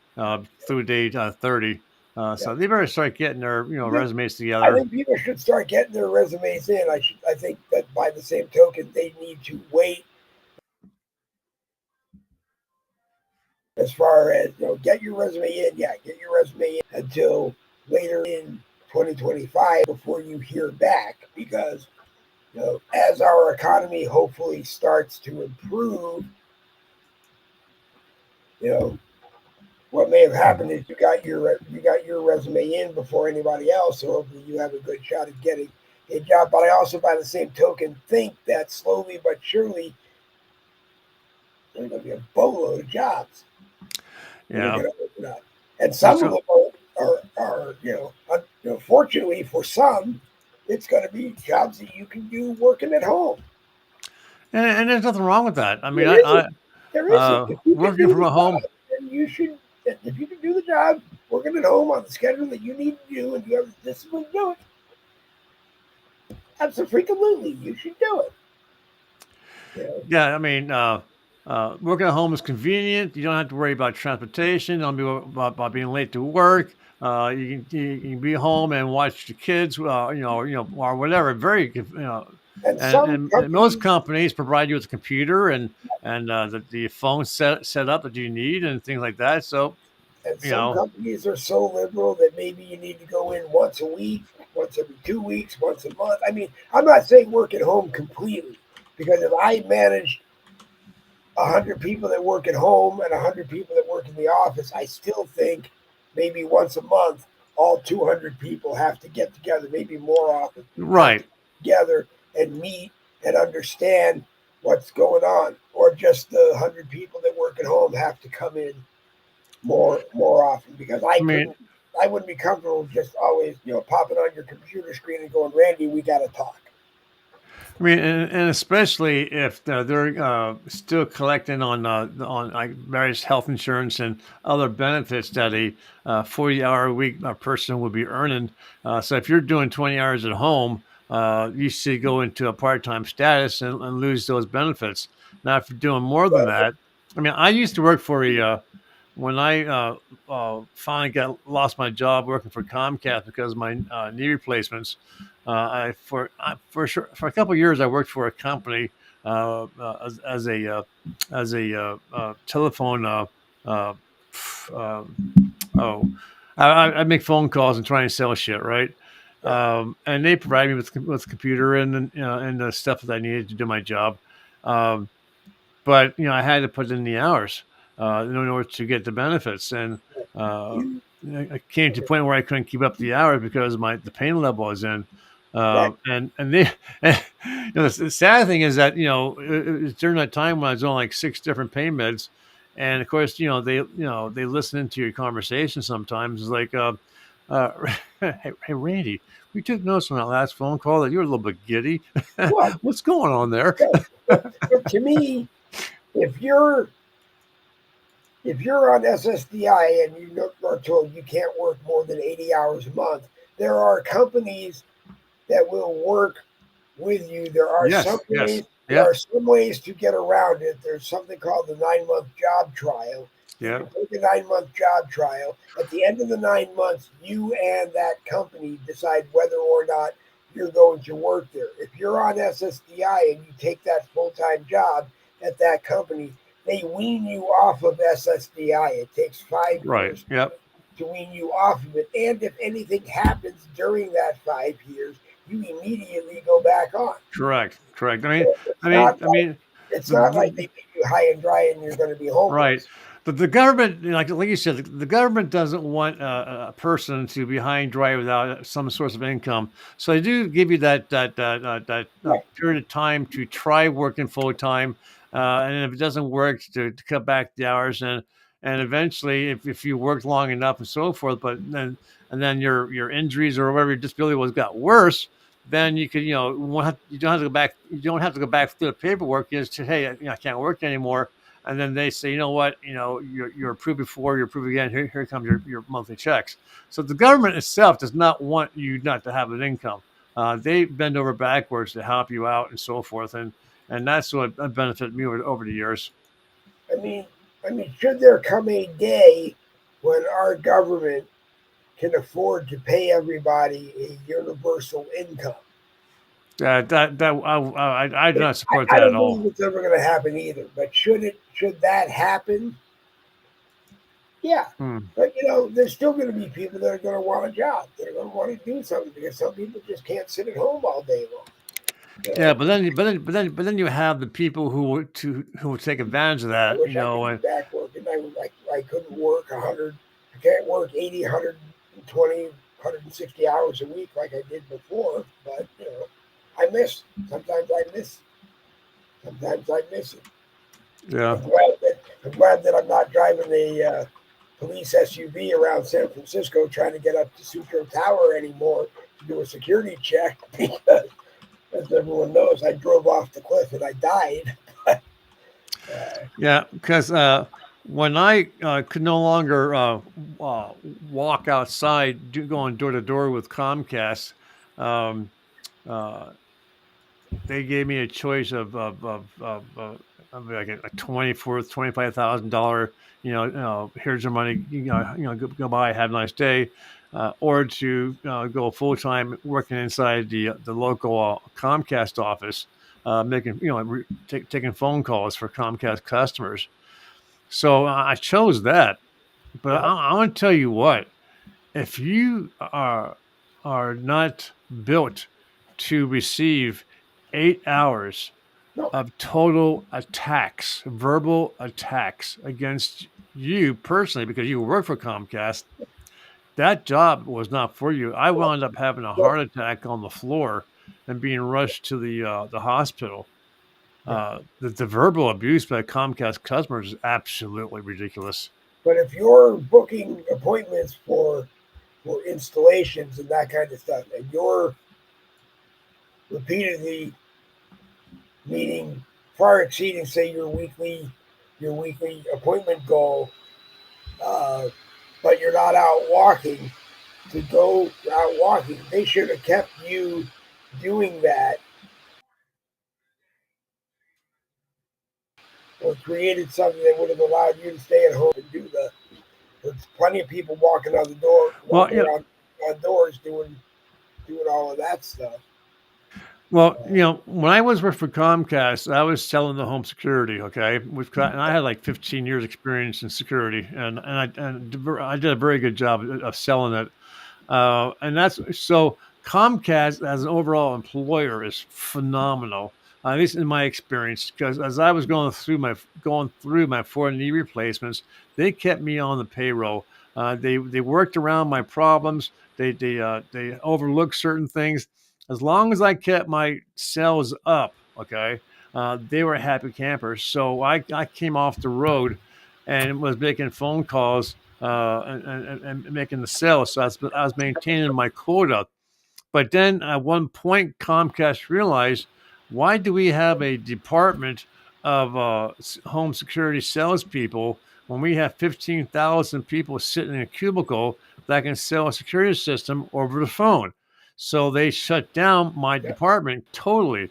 Speaker 3: through day 30.
Speaker 1: yeah.
Speaker 3: So they better start getting their resumes
Speaker 1: I
Speaker 3: together.
Speaker 1: think people should start getting their resumes in. I think that by the same token, they need to wait as far as get your resume in. Yeah, get your resume in until later in 2025 before you hear back, because as our economy hopefully starts to improve, you know, what may have happened is you got your resume in before anybody else, so hopefully you have a good shot at getting a job. But I also, by the same token, think that slowly but surely there's going to be a boatload of jobs that are
Speaker 3: Yeah.
Speaker 1: going to open up, and
Speaker 3: That's
Speaker 1: some of
Speaker 3: what,
Speaker 1: them are fortunately for some, it's going to be jobs that you can do working at home.
Speaker 3: and there's nothing wrong with that. I mean,
Speaker 1: There isn't. There isn't. If you can
Speaker 3: working
Speaker 1: do
Speaker 3: from
Speaker 1: the
Speaker 3: a home.
Speaker 1: job, then you should. If you can do the job working at home on the schedule that you need to do, and you have the discipline to do it, absolutely, you should do it. You know,
Speaker 3: Yeah, I mean, working at home is convenient. You don't have to worry about transportation. You don't be about being late to work. You can be home and watch the kids, or whatever.
Speaker 1: and some
Speaker 3: And most
Speaker 1: companies,
Speaker 3: companies provide you with a computer and the phone set up that you need and things like that. So
Speaker 1: and
Speaker 3: you
Speaker 1: some
Speaker 3: know,
Speaker 1: companies are so liberal that maybe you need to go in once a week, once every 2 weeks, once a month. I mean, I'm not saying work at home completely, because if I managed 100 people that work at home and 100 people that work in the office, I still think maybe once a month, all 200 people have to get together, maybe more often, have to
Speaker 3: right.
Speaker 1: get together and meet and understand what's going on. Or just the 100 people that work at home have to come in more often, because
Speaker 3: I mean,
Speaker 1: I wouldn't be comfortable just always popping on your computer screen and going, Randy, we got to talk.
Speaker 3: and especially if they're still collecting on like various health insurance and other benefits that a 40-hour a week person would be earning. So if you're doing 20 hours at home, you should go into a part-time status and lose those benefits. Now, if you're doing more than
Speaker 1: But
Speaker 3: that, I mean, I used to work for when I finally lost my job working for Comcast because of my knee replacements. For sure for a couple of years I worked for a company as a telephone uh, uh, oh I make phone calls and try and sell shit, right?
Speaker 1: yeah,
Speaker 3: And they provide me with computer and the stuff that I needed to do my job. Um, but I had to put in the hours in order to get the benefits, and uh,
Speaker 1: you,
Speaker 3: I came to the point where I couldn't keep up the hours because of my the pain level I was in.
Speaker 1: right.
Speaker 3: And they, the sad thing is that it was during that time when I was on like six different pain meds, and of course they listen into your conversation sometimes. It's like Uh, hey, Randy, we took notes on that last phone call that you were a little bit giddy.
Speaker 1: Well,
Speaker 3: What's going on there?
Speaker 1: yeah, but to me, if you're if you're on SSDI and you are told you can't work more than 80 hours a month, there are companies that will work with you. There are some
Speaker 3: Yes, yes,
Speaker 1: ways. There
Speaker 3: yeah,
Speaker 1: are some ways to get around it. There's something called the 9 month job trial. You
Speaker 3: yeah,
Speaker 1: can take a 9 month job trial. At the end of the 9 months, you and that company decide whether or not you're going to work there. If you're on SSDI and you take that full time job at that company, they wean you off of SSDI. It takes five
Speaker 3: right,
Speaker 1: years
Speaker 3: yep,
Speaker 1: to wean you off of it. And if anything happens during that 5 years, you immediately go back on.
Speaker 3: correct, correct.
Speaker 1: So it's
Speaker 3: The,
Speaker 1: not like they
Speaker 3: the
Speaker 1: leave you high and dry and you're going to be
Speaker 3: right.
Speaker 1: homeless.
Speaker 3: The government, like you said, the government doesn't want a person to be high and dry without some source of income. So they do give you that
Speaker 1: Right.
Speaker 3: period of time to try working full time, and if it doesn't work, to cut back the hours, and eventually, if you worked long enough and so forth, but then your injuries or whatever your disability was got worse, then you could you don't have to go back. You don't have to go back through the paperwork. You just say, hey, I can't work anymore, and then they say, you know what, you're approved before, you're approved again. Here comes your monthly checks. So the government itself does not want you not to have an income. They bend over backwards to help you out and so forth, and that's what benefited me over the years.
Speaker 1: I mean, should there come a day when our government can afford to pay everybody a universal income?
Speaker 3: I do not support
Speaker 1: I
Speaker 3: that at
Speaker 1: don't
Speaker 3: all.
Speaker 1: believe it's ever going to happen either. But should that happen? Yeah.
Speaker 3: Hmm.
Speaker 1: But there's still going to be people that are going to want a job. They're going to want to do something because some people just can't sit at home all day long. You
Speaker 3: Yeah,
Speaker 1: know,
Speaker 3: but then you have the people who will take advantage of
Speaker 1: I
Speaker 3: that,
Speaker 1: wish I could be
Speaker 3: and
Speaker 1: back working. I couldn't work 100. I can't work 80, 120, 160 hours a week like I did before. But I miss. Sometimes I miss. Sometimes I miss it.
Speaker 3: yeah.
Speaker 1: I'm glad that I'm not driving the police SUV around San Francisco trying to get up to Sutro Tower anymore to do a security check because, as everyone knows, I drove off the cliff and I died.
Speaker 3: Yeah, because when I could no longer walk outside, going door to door with Comcast, um, uh, they gave me a choice of like a $25,000. Here's your money. Go buy. Have a nice day. Or to go full time working inside the local Comcast office, making taking phone calls for Comcast customers. So I chose that. But
Speaker 1: Uh,
Speaker 3: I want to tell you what: if you are not built to receive 8 hours
Speaker 1: no,
Speaker 3: of total attacks, verbal attacks against you personally, because you work for Comcast, that job was not for you. I wound up having a
Speaker 1: no,
Speaker 3: heart attack on the floor and being rushed to the hospital.
Speaker 1: no.
Speaker 3: The verbal abuse by Comcast customers is absolutely ridiculous.
Speaker 1: But if you're booking appointments for installations and that kind of stuff, and you're repeatedly meeting far exceeding, say, your weekly appointment goal, uh, but you're not out walking, to go out walking. They should have kept you doing that or created something that would have allowed you to stay at home and do the. There's plenty of people
Speaker 3: Well,
Speaker 1: walking around outdoors doing all of that stuff.
Speaker 3: when I was working for Comcast, I was selling the home security. Okay, and I had like 15 years experience in security, and I did a very good job of selling it. And that's so Comcast as an overall employer is phenomenal. At least in my experience, because as I was going through my four knee replacements, they kept me on the payroll. They worked around my problems. They overlooked certain things. As long as I kept my sales up, okay, they were happy campers. So I came off the road and was making phone calls and making the sales. So I was maintaining my quota. But then at one point, Comcast realized, why do we have a department of home security salespeople when we have 15,000 people sitting in a cubicle that can sell a security system over the phone? So they shut down my department totally.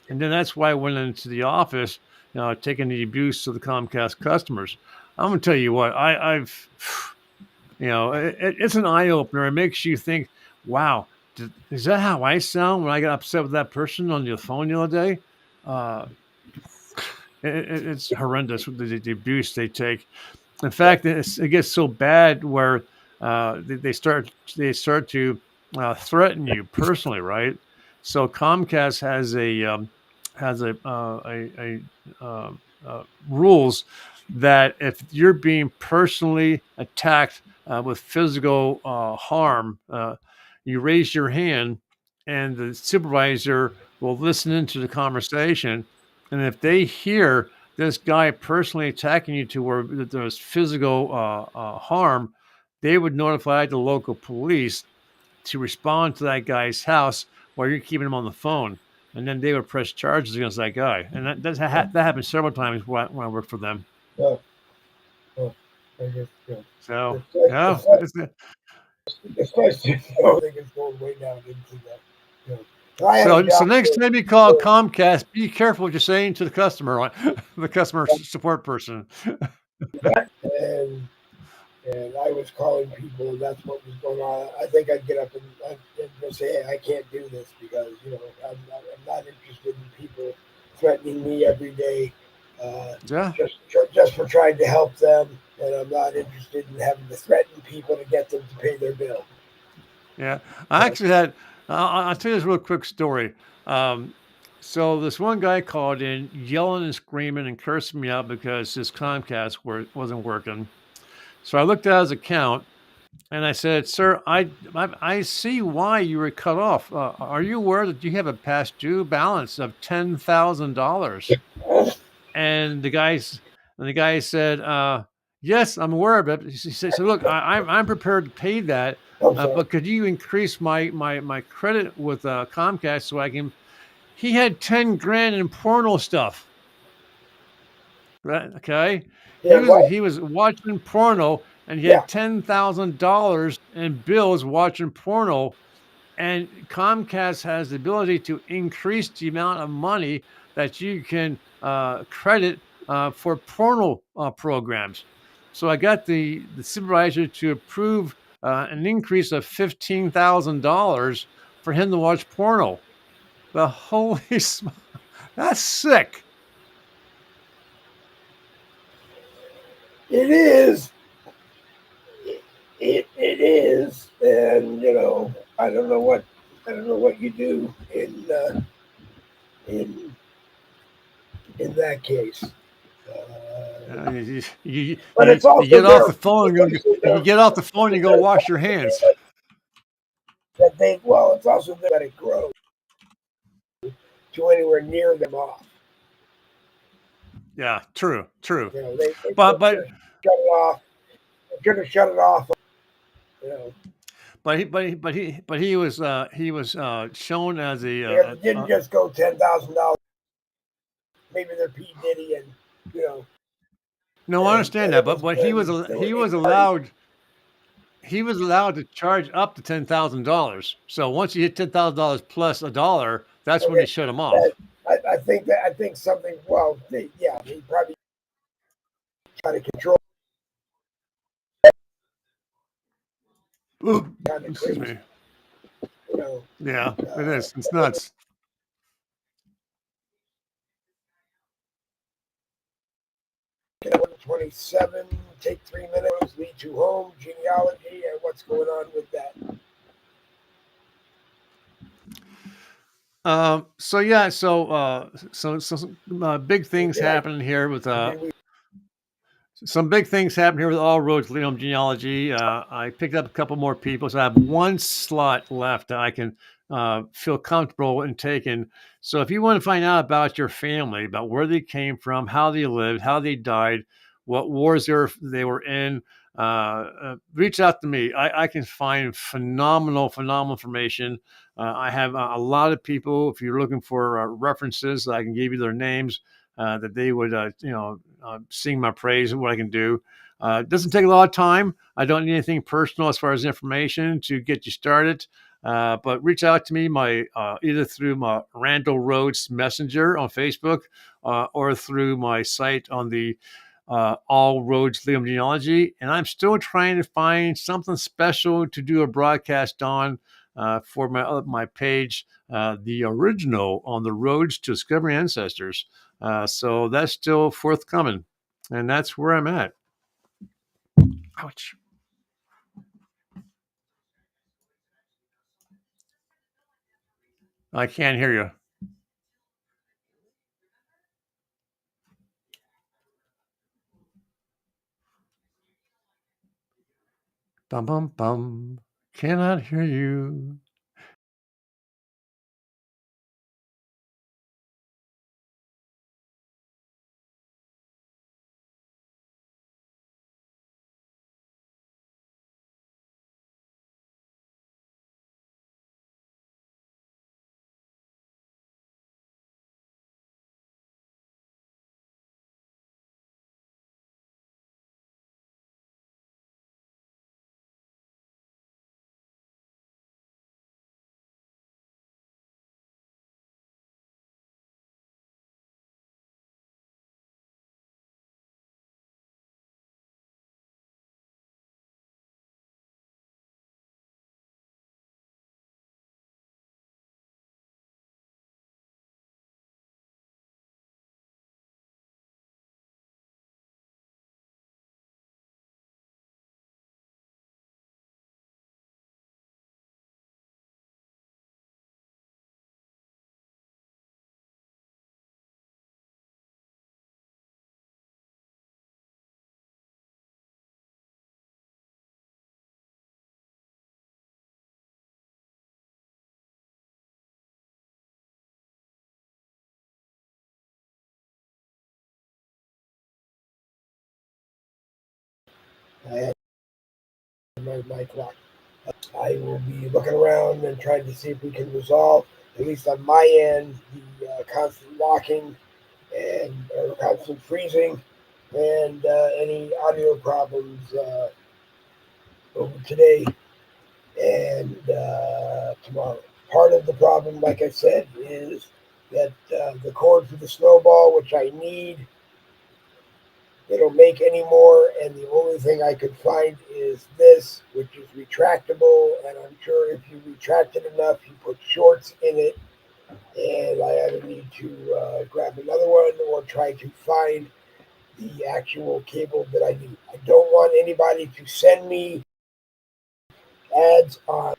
Speaker 3: And then that's why I went into the office, taking the abuse of the Comcast customers. I'm going to tell you what, I've, it's an eye opener. It makes you think, wow, is that how I sound when I got upset with that person on the phone the other day? It's horrendous the abuse they take. In fact, it gets so bad where they start to threaten you personally, right? So Comcast has rules that if you're being personally attacked with physical harm, you raise your hand, and the supervisor will listen into the conversation. And if they hear this guy personally attacking you to where there's physical harm, they would notify the local police to respond to that guy's house while you're keeping him on the phone. And then they would press charges against that guy. And that happened several times when I worked for them.
Speaker 1: Oh, I guess,
Speaker 3: So,
Speaker 1: it's nice to know. I think it's going way down into that.
Speaker 3: So next time you call Comcast, be careful what you're saying to the customer, the customer support person.
Speaker 1: And I was calling people, and that's what was going on. I think I'd get up and just say, hey, I can't do this because I'm not interested in people threatening me every day, just for trying to help them, and I'm not interested in having to threaten people to get them to pay their bill.
Speaker 3: Yeah, I actually had. I'll tell you this real quick story. So this one guy called in, yelling and screaming and cursing me out because his Comcast wasn't working. So I looked at his account and I said, "Sir, I see why you were cut off. Are you aware that you have a past due balance of $10,000?" And the guy said, "Yes, I'm aware of it." He said, "So look, I'm prepared to pay that, but could you increase my credit with Comcast so I can?" He had 10 grand in porno stuff. Right? Okay. He was watching porno, and he had $10,000 in bills watching porno. And Comcast has the ability to increase the amount of money that you can credit for porno programs. So I got the supervisor to approve an increase of $15,000 for him to watch porno. The holy that's sick.
Speaker 1: It is. It is, and I don't know what you do in that case.
Speaker 3: You get off the phone. You get off the phone and go wash your hands.
Speaker 1: It's also let it grow to anywhere near them off.
Speaker 3: Yeah, true.
Speaker 1: They
Speaker 3: but
Speaker 1: shut it off. They could have shut it off.
Speaker 3: But he was shown as
Speaker 1: it didn't just go $10,000. Maybe they're P Diddy and
Speaker 3: No, I understand that, but he was allowed to charge up to $10,000. So once you hit $10,000 plus a dollar, that's when they shut him off.
Speaker 1: I think something. Well, he probably try to control.
Speaker 3: Excuse me. Yeah, it is. It's nuts.
Speaker 1: $27, take 3 minutes, lead to home, genealogy, and what's going on with that.
Speaker 3: So big things happening here with some big things happen here with All Roads Lead Home Genealogy. I picked up a couple more people, so I have one slot left that I can feel comfortable in taking. So if you want to find out about your family, about where they came from, how they lived, how they died, what wars they were in, reach out to me. I can find phenomenal information. I have a lot of people. If you're looking for references, I can give you their names that they would, sing my praise of what I can do. It doesn't take a lot of time. I don't need anything personal as far as information to get you started. But reach out to me either through my Randall Rhodes Messenger on Facebook or through my site on the All Roads Legal Genealogy. And I'm still trying to find something special to do a broadcast on for my page, the original on the Roads to Discovering Ancestors. So that's still forthcoming. And that's where I'm at. Ouch. I can't hear you. Bum, bum, bum. Cannot hear you.
Speaker 1: I had my clock. I will be looking around and trying to see if we can resolve, at least on my end, the constant locking and constant freezing and any audio problems over today and tomorrow. Part of the problem, like I said, is that the cord for the snowball, which I need, they don't make anymore, and the only thing I could find is this, which is retractable, and I'm sure if you retract it enough, you put shorts in it, and I either need to grab another one or try to find the actual cable that I need. I don't want anybody to send me ads on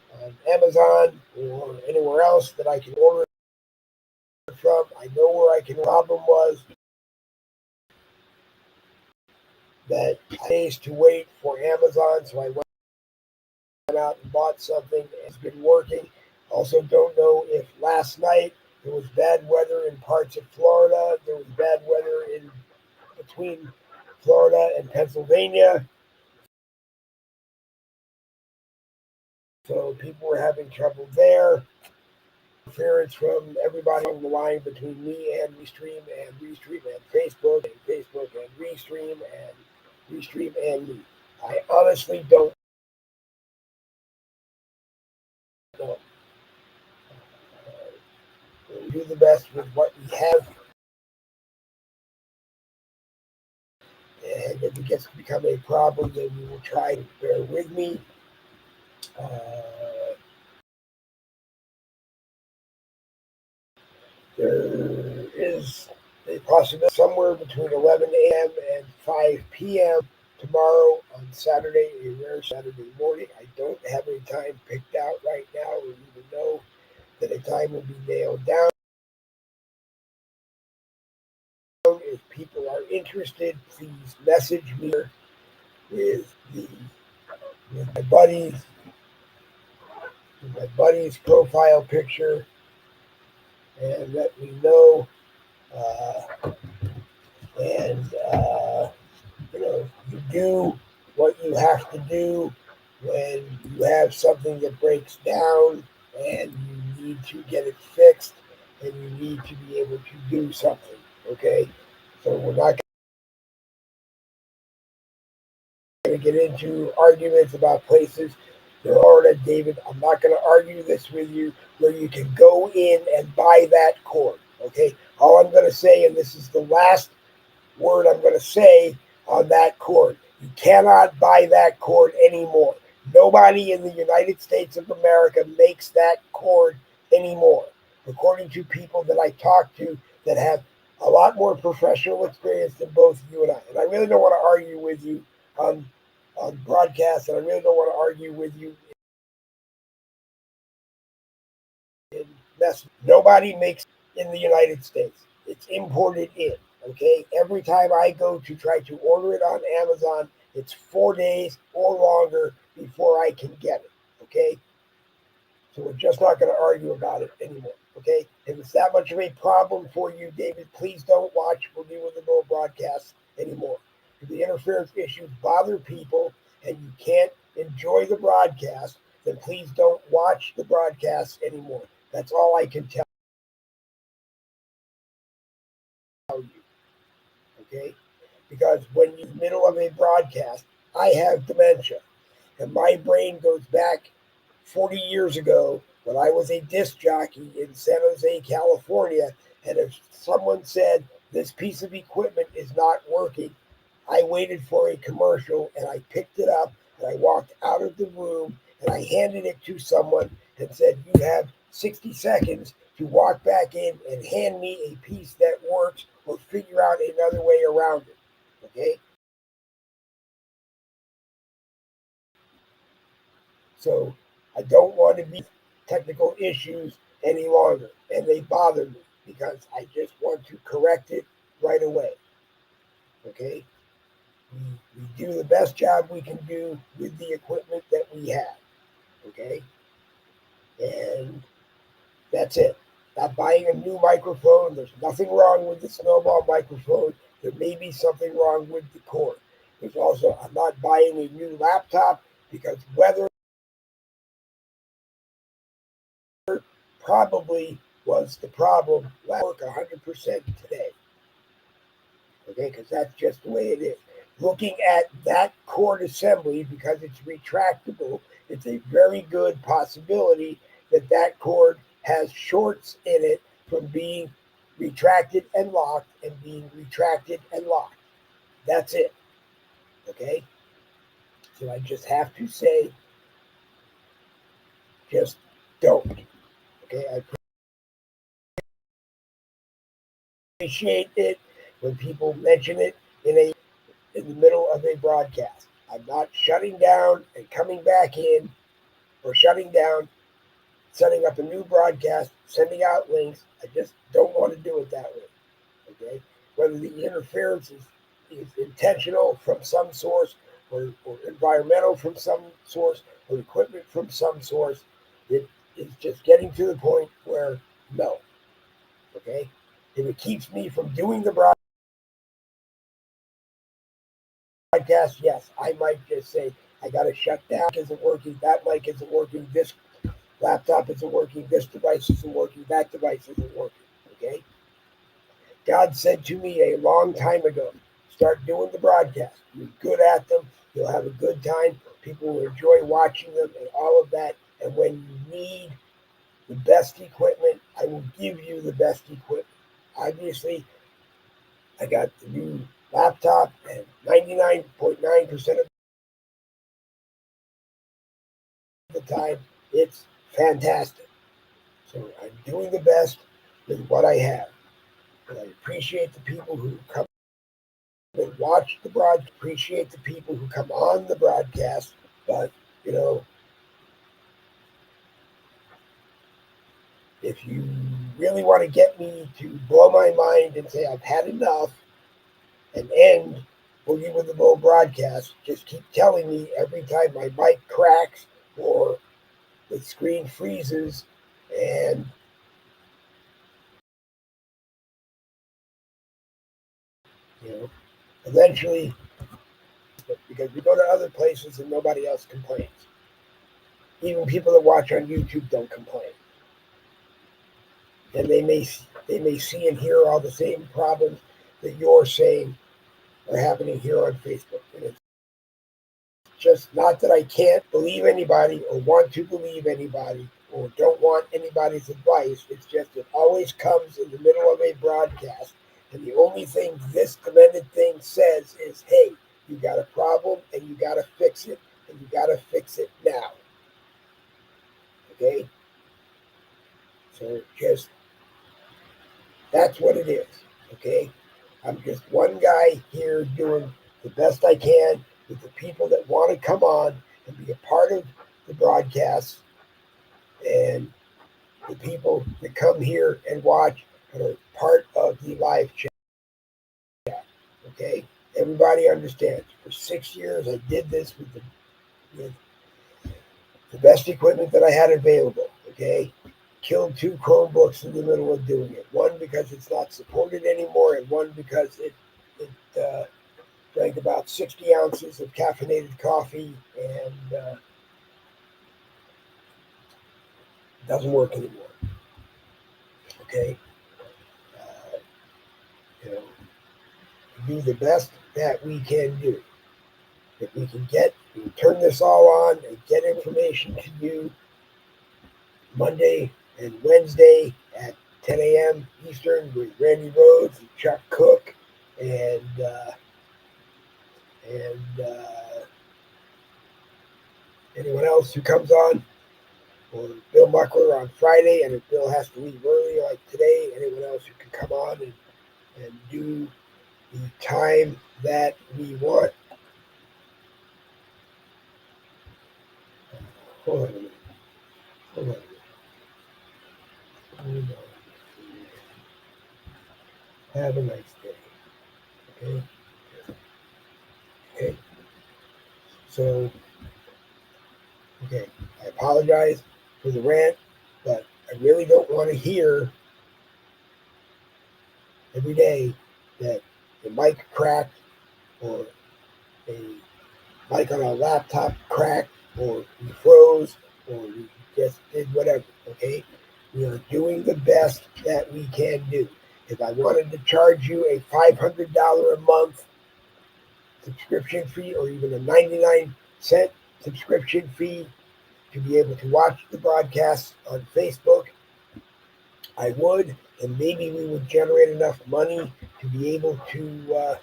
Speaker 1: Amazon or anywhere else that I can order it from. I know where I can. The problem was that I days to wait for Amazon, so I went out and bought something. It's been working. Also, don't know if last night there was bad weather in parts of Florida. There was bad weather in between Florida and Pennsylvania. So people were having trouble there. Interference from everybody on the line between me and Restream and Facebook and Facebook and Restream and me. I honestly don't know. We'll do the best with what we have. And if it gets to become a problem, then we will try to bear with me. There is a possibility somewhere between 11 a.m. and 5 p.m. tomorrow on Saturday, a rare Saturday morning. I don't have any time picked out right now or even know that a time will be nailed down. If people are interested, please message me with with my buddy's profile picture and let me know. And you do what you have to do when you have something that breaks down and you need to get it fixed and you need to be able to do something. Okay, so we're not going to get into arguments about places. Florida, David, I'm not going to argue this with you where you can go in and buy that cord. Okay, all I'm going to say, and this is the last word I'm going to say on that cord. You cannot buy that cord anymore. Nobody in the United States of America makes that cord anymore. According to people that I talk to that have a lot more professional experience than both you and I. And I really don't want to argue with you on broadcast, and I really don't want to argue with you in mess. Nobody makes in the United States. It's imported in. Okay, every time I go to try to order it on Amazon, it's 4 days or longer before I can get it. Okay, so we're just not going to argue about it anymore. Okay, if it's that much of a problem for you, David, please don't watch We'll with the Bull broadcasts anymore. If the interference issues bother people and you can't enjoy the broadcast, then please don't watch the broadcasts anymore. That's all I can tell you. Okay, because when you're in the middle of a broadcast, I have dementia, and my brain goes back 40 years ago when I was a disc jockey in San Jose, California, and if someone said this piece of equipment is not working, I waited for a commercial and I picked it up and I walked out of the room and I handed it to someone and said, "You have 60 seconds to walk back in and hand me a piece that works or figure out another way around it." Okay? So I don't want to be technical issues any longer. And they bother me because I just want to correct it right away. Okay? We do the best job we can do with the equipment that we have. Okay? And that's it. Not buying a new microphone. There's nothing wrong with the snowball microphone. There may be something wrong with the cord. There's also, I'm not buying a new laptop because weather probably was the problem. Work 100% today. Okay, because that's just the way it is. Looking at that cord assembly, because it's retractable, it's a very good possibility that that cord has shorts in it from being retracted and locked and being retracted and locked. That's it. Okay? So I just have to say, just don't. Okay? I appreciate it when people mention it in the middle of a broadcast. I'm not shutting down and coming back in or shutting down, setting up a new broadcast, sending out links. I just don't want to do it that way. Okay? Whether the interference is intentional from some source or environmental from some source or equipment from some source, it is just getting to the point where no. Okay? If it keeps me from doing the broadcast, yes, I might just say, I got to shut down. Isn't working. That mic isn't working. This laptop isn't working. This device isn't working. That device isn't working. Okay. God said to me a long time ago, start doing the broadcast. You're good at them. You'll have a good time. People will enjoy watching them and all of that. And when you need the best equipment, I will give you the best equipment. Obviously, I got the new laptop, and 99.9% of the time, it's fantastic. So I'm doing the best with what I have. And I appreciate the people who come and watch the broadcast, appreciate the people who come on the broadcast. But, you know, if you really want to get me to blow my mind and say I've had enough and end Boogie with the Bull broadcast, just keep telling me every time my mic cracks or the screen freezes and you know eventually Facebook because we go to other places and nobody else complains. Even people that watch on YouTube don't complain. And they may see and hear all the same problems that you're saying are happening here on Facebook. And it's just not that I can't believe anybody or want to believe anybody or don't want anybody's advice. It's just it always comes in the middle of a broadcast. And the only thing this demented thing says is, hey, you got a problem and you got to fix it. And you got to fix it now. Okay? So just, that's what it is. Okay? I'm just one guy here doing the best I can with the people that want to come on and be a part of the broadcasts and the people that come here and watch and are part of the live chat. Okay? Everybody understands. For 6 years, I did this with the best equipment that I had available. Okay? Killed 2 Chromebooks in the middle of doing it. One because it's not supported anymore, and one because it drank about 60 ounces of caffeinated coffee and doesn't work anymore. Okay? You know, do the best that we can do. If we can turn this all on and get information to you Monday and Wednesday at 10 a.m. Eastern with Randy Rhodes and Chuck Cook and anyone else who comes on, or Bill Muckler on Friday, and if Bill has to leave early like today, anyone else who can come on and do the time that we want. Hold on a minute. Hold on a minute. Have a nice day. Okay? Okay. So, okay, I apologize for the rant, but I really don't want to hear every day that the mic cracked or a mic on our laptop cracked or we froze or we just did whatever, okay? We are doing the best that we can do. If I wanted to charge you a $500 a month subscription fee or even a 99-cent subscription fee to be able to watch the broadcasts on Facebook, I would, and maybe we would generate enough money to be able to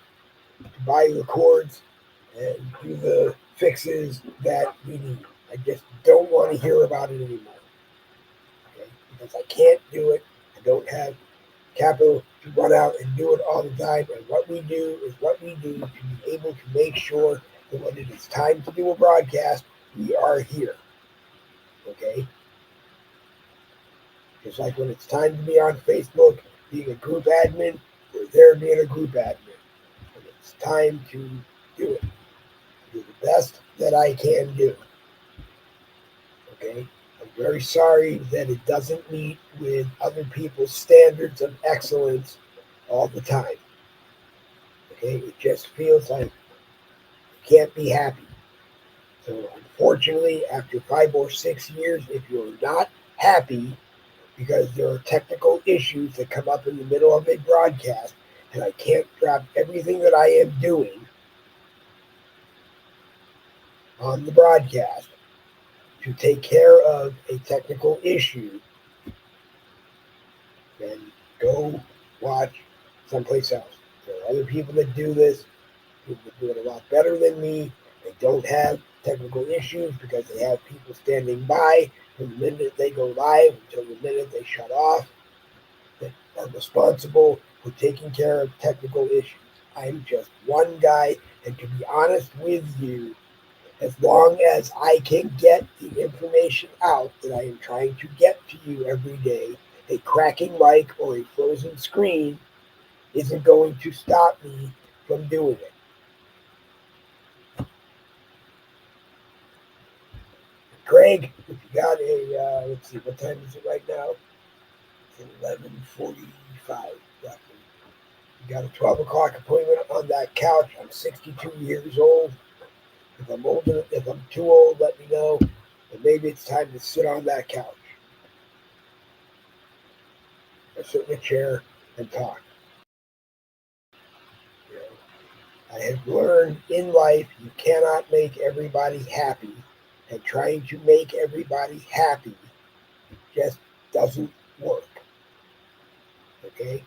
Speaker 1: buy the cords and do the fixes that we need. I just don't want to hear about it anymore. Okay? Because I can't do it. I don't have capital to run out and do it all the time. And what we do is what we do to be able to make sure that when it is time to do a broadcast, we are here. Okay? Just like when it's time to be on Facebook, being a group admin, we're there being a group admin. And it's time to do it. Do the best that I can do. Okay? I'm very sorry that it doesn't meet with other people's standards of excellence all the time. Okay? It just feels like you can't be happy. So unfortunately, after 5 or 6 years, if you're not happy because there are technical issues that come up in the middle of a broadcast and I can't drop everything that I am doing on the broadcast to take care of a technical issue, then go watch someplace else. There are other people that do this, people that do it a lot better than me. They don't have technical issues because they have people standing by from the minute they go live until the minute they shut off that are responsible for taking care of technical issues. I'm just one guy, and to be honest with you, as long as I can get the information out that I am trying to get to you every day, a cracking mic or a frozen screen isn't going to stop me from doing it. Craig, if you got a, let's see, what time is it right now? It's 11:45, roughly. You got a 12 o'clock appointment on that couch. I'm 62 years old. If I'm too old, let me know. And maybe it's time to sit on that couch or sit in a chair and talk. You know, I have learned in life you cannot make everybody happy, and trying to make everybody happy just doesn't work. Okay?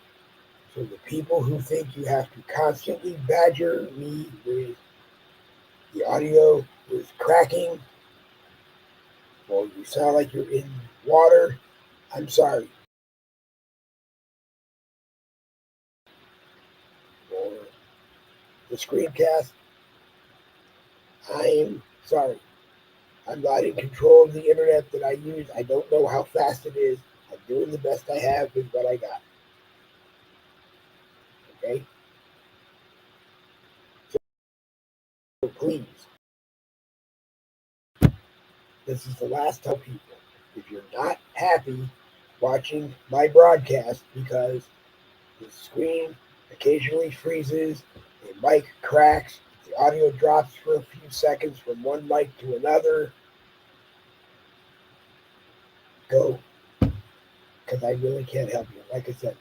Speaker 1: So the people who think you have to constantly badger me with the audio is cracking, or you sound like you're in water, I'm sorry. Or the screencast, I'm sorry. I'm not in control of the internet that I use. I don't know how fast it is. I'm doing the best I have with what I got. Okay? So please, this is the last time, people. If you're not happy watching my broadcast because the screen occasionally freezes, the mic cracks, the audio drops for a few seconds from one mic to another, go. Because I really can't help you. Like I said,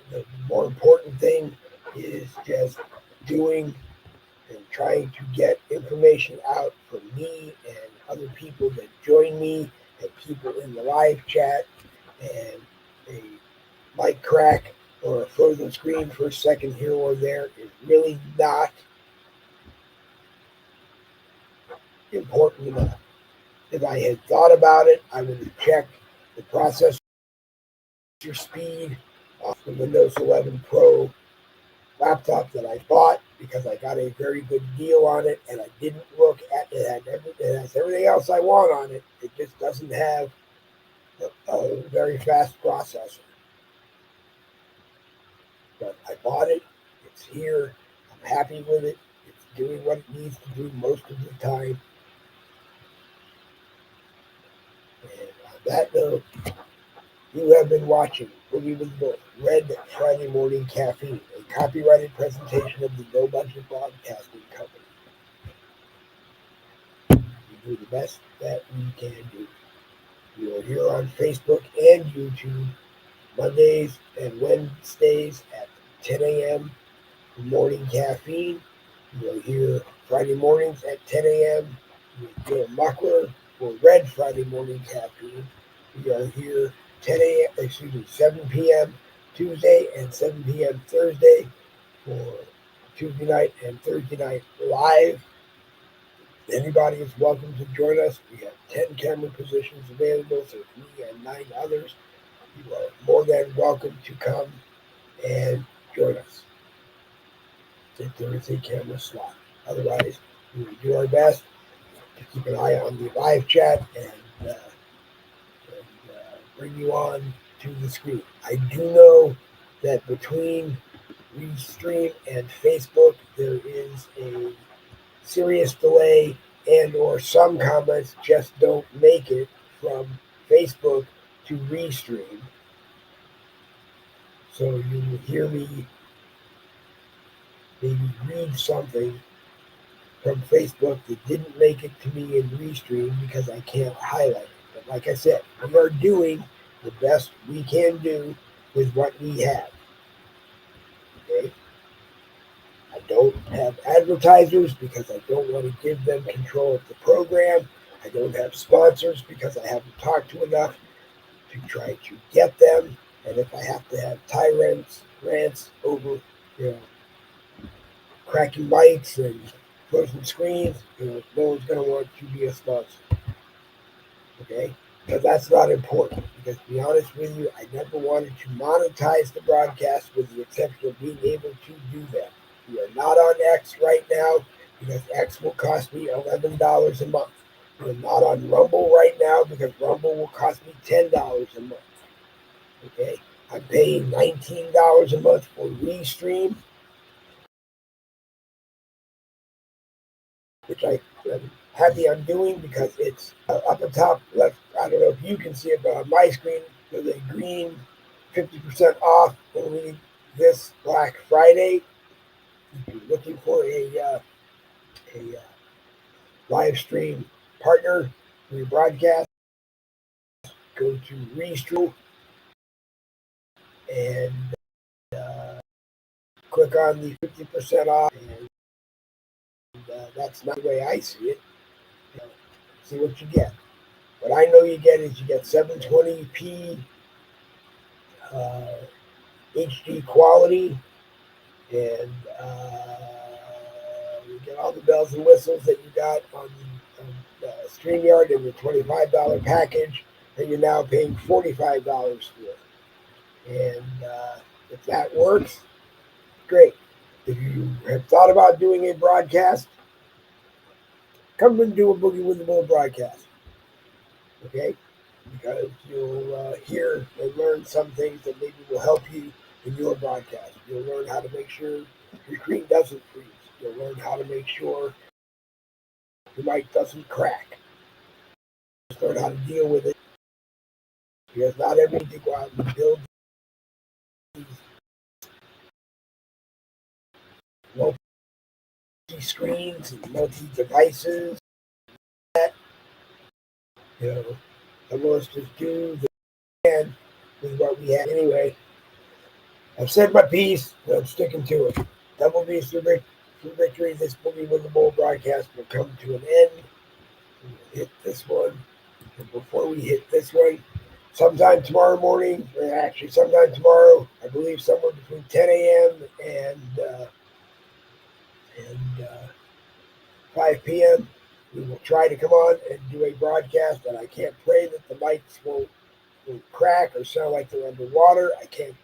Speaker 1: the more important thing is just doing and trying to get information out from me and other people that join me and people in the live chat, and a mic crack or a frozen screen for a second here or there is really not important enough. If I had thought about it, I would have checked the processor speed off the Windows 11 Pro laptop that I bought because I got a very good deal on it, and I didn't look at it. It has everything else I want on it. It just doesn't have a very fast processor. But I bought it. It's here. I'm happy with it. It's doing what it needs to do most of the time. And on that note, you have been watching Boogie with Bull, Red Friday Morning Caffeine, a copyrighted presentation of the No Budget Broadcasting Company. We do the best that we can do. We are here on Facebook and YouTube Mondays and Wednesdays at 10 a.m. for Morning Caffeine. We are here Friday mornings at 10 a.m. with Joe Muckler for Red Friday Morning Caffeine. We are here 7 p.m. Tuesday and 7 p.m. Thursday for Tuesday night and Thursday night live. Anybody is welcome to join us. We have 10 camera positions available, so me and 9 others. You are more than welcome to come and join us if there is a camera slot. Otherwise, we will do our best to keep an eye on the live chat and bring you on to the screen. I do know that between Restream and Facebook, there is a serious delay, and or some comments just don't make it from Facebook to Restream. So you will hear me maybe read something from Facebook that didn't make it to me in Restream because I can't highlight it. But like I said, we are doing the best we can do with what we have. Okay? I don't have advertisers because I don't want to give them control of the program. I don't have sponsors because I haven't talked to enough to try to get them. And if I have to have rants over, cracking mics and frozen screens, no one's going to want to be a sponsor. Okay? But that's not important because to be honest with you, I never wanted to monetize the broadcast with the exception of being able to do that. We are not on X right now because X will cost me $11 a month. We're not on Rumble right now because Rumble will cost me $10 a month. Okay? I'm paying $19 a month for Restream, which I'm happy I'm doing because it's up the top left. I don't know if you can see it, but on my screen, there's a green 50% off only this Black Friday. If you're looking for a live stream partner for your broadcast, go to Restream and click on the 50% off. And that's not the way I see it. See what you get. What I know you get is you get 720p HD quality, and you get all the bells and whistles that you got on StreamYard in the $25 package, and you're now paying $45 for. And if that works, great. If you have thought about doing a broadcast, come and do a Boogie with the Bull broadcast. Okay? Because you'll hear and learn some things that maybe will help you in your broadcast. You'll learn how to make sure your screen doesn't freeze. You'll learn how to make sure your mic doesn't crack. Just learn how to deal with it. Because not everybody go out and build these multi-screens and multi-devices. You know, some of us just do the can with what we have anyway. I've said my piece, and I'm sticking to it. Double B's for victory. This Boogie with the Bull broadcast will come to an end. We'll hit this one. And before we hit this one, sometime tomorrow morning, or actually sometime tomorrow, I believe somewhere between 10 a.m. and 5 p.m., we will try to come on and do a broadcast. And I can't pray that the mics won't crack or sound like they're underwater. I can't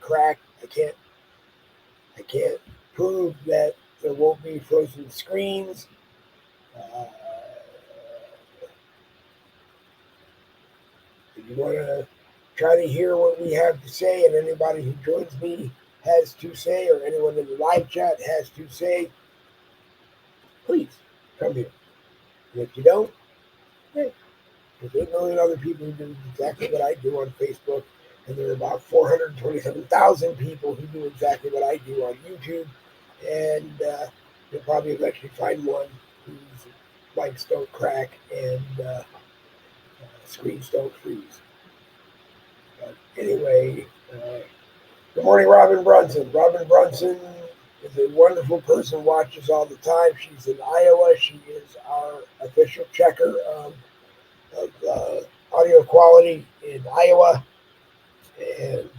Speaker 1: prove that there won't be frozen screens. If you want to try to hear what we have to say, and anybody who joins me has to say, or anyone in the live chat has to say, please come here. And if you don't, hey, there's 8 million other people who do exactly what I do on Facebook, and there are about 427,000 people who do exactly what I do on YouTube, and you'll probably eventually find one whose mics don't crack and screens don't freeze. But anyway, good morning, Robin Brunson. Robin Brunson is a wonderful person, watches all the time. She's in Iowa. She is our official checker of audio quality in Iowa. And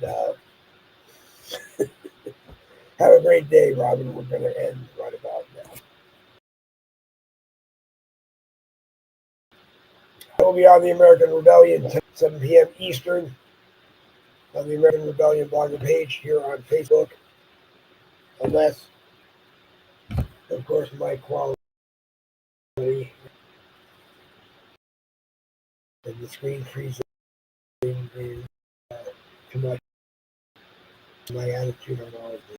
Speaker 1: have a great day, Robin. We're going to end right about now. I will be on the American Rebellion 7 p.m. Eastern on the American Rebellion blogger page here on Facebook. Unless, of course, my quality and the screen freezing is too much. My attitude on all of this.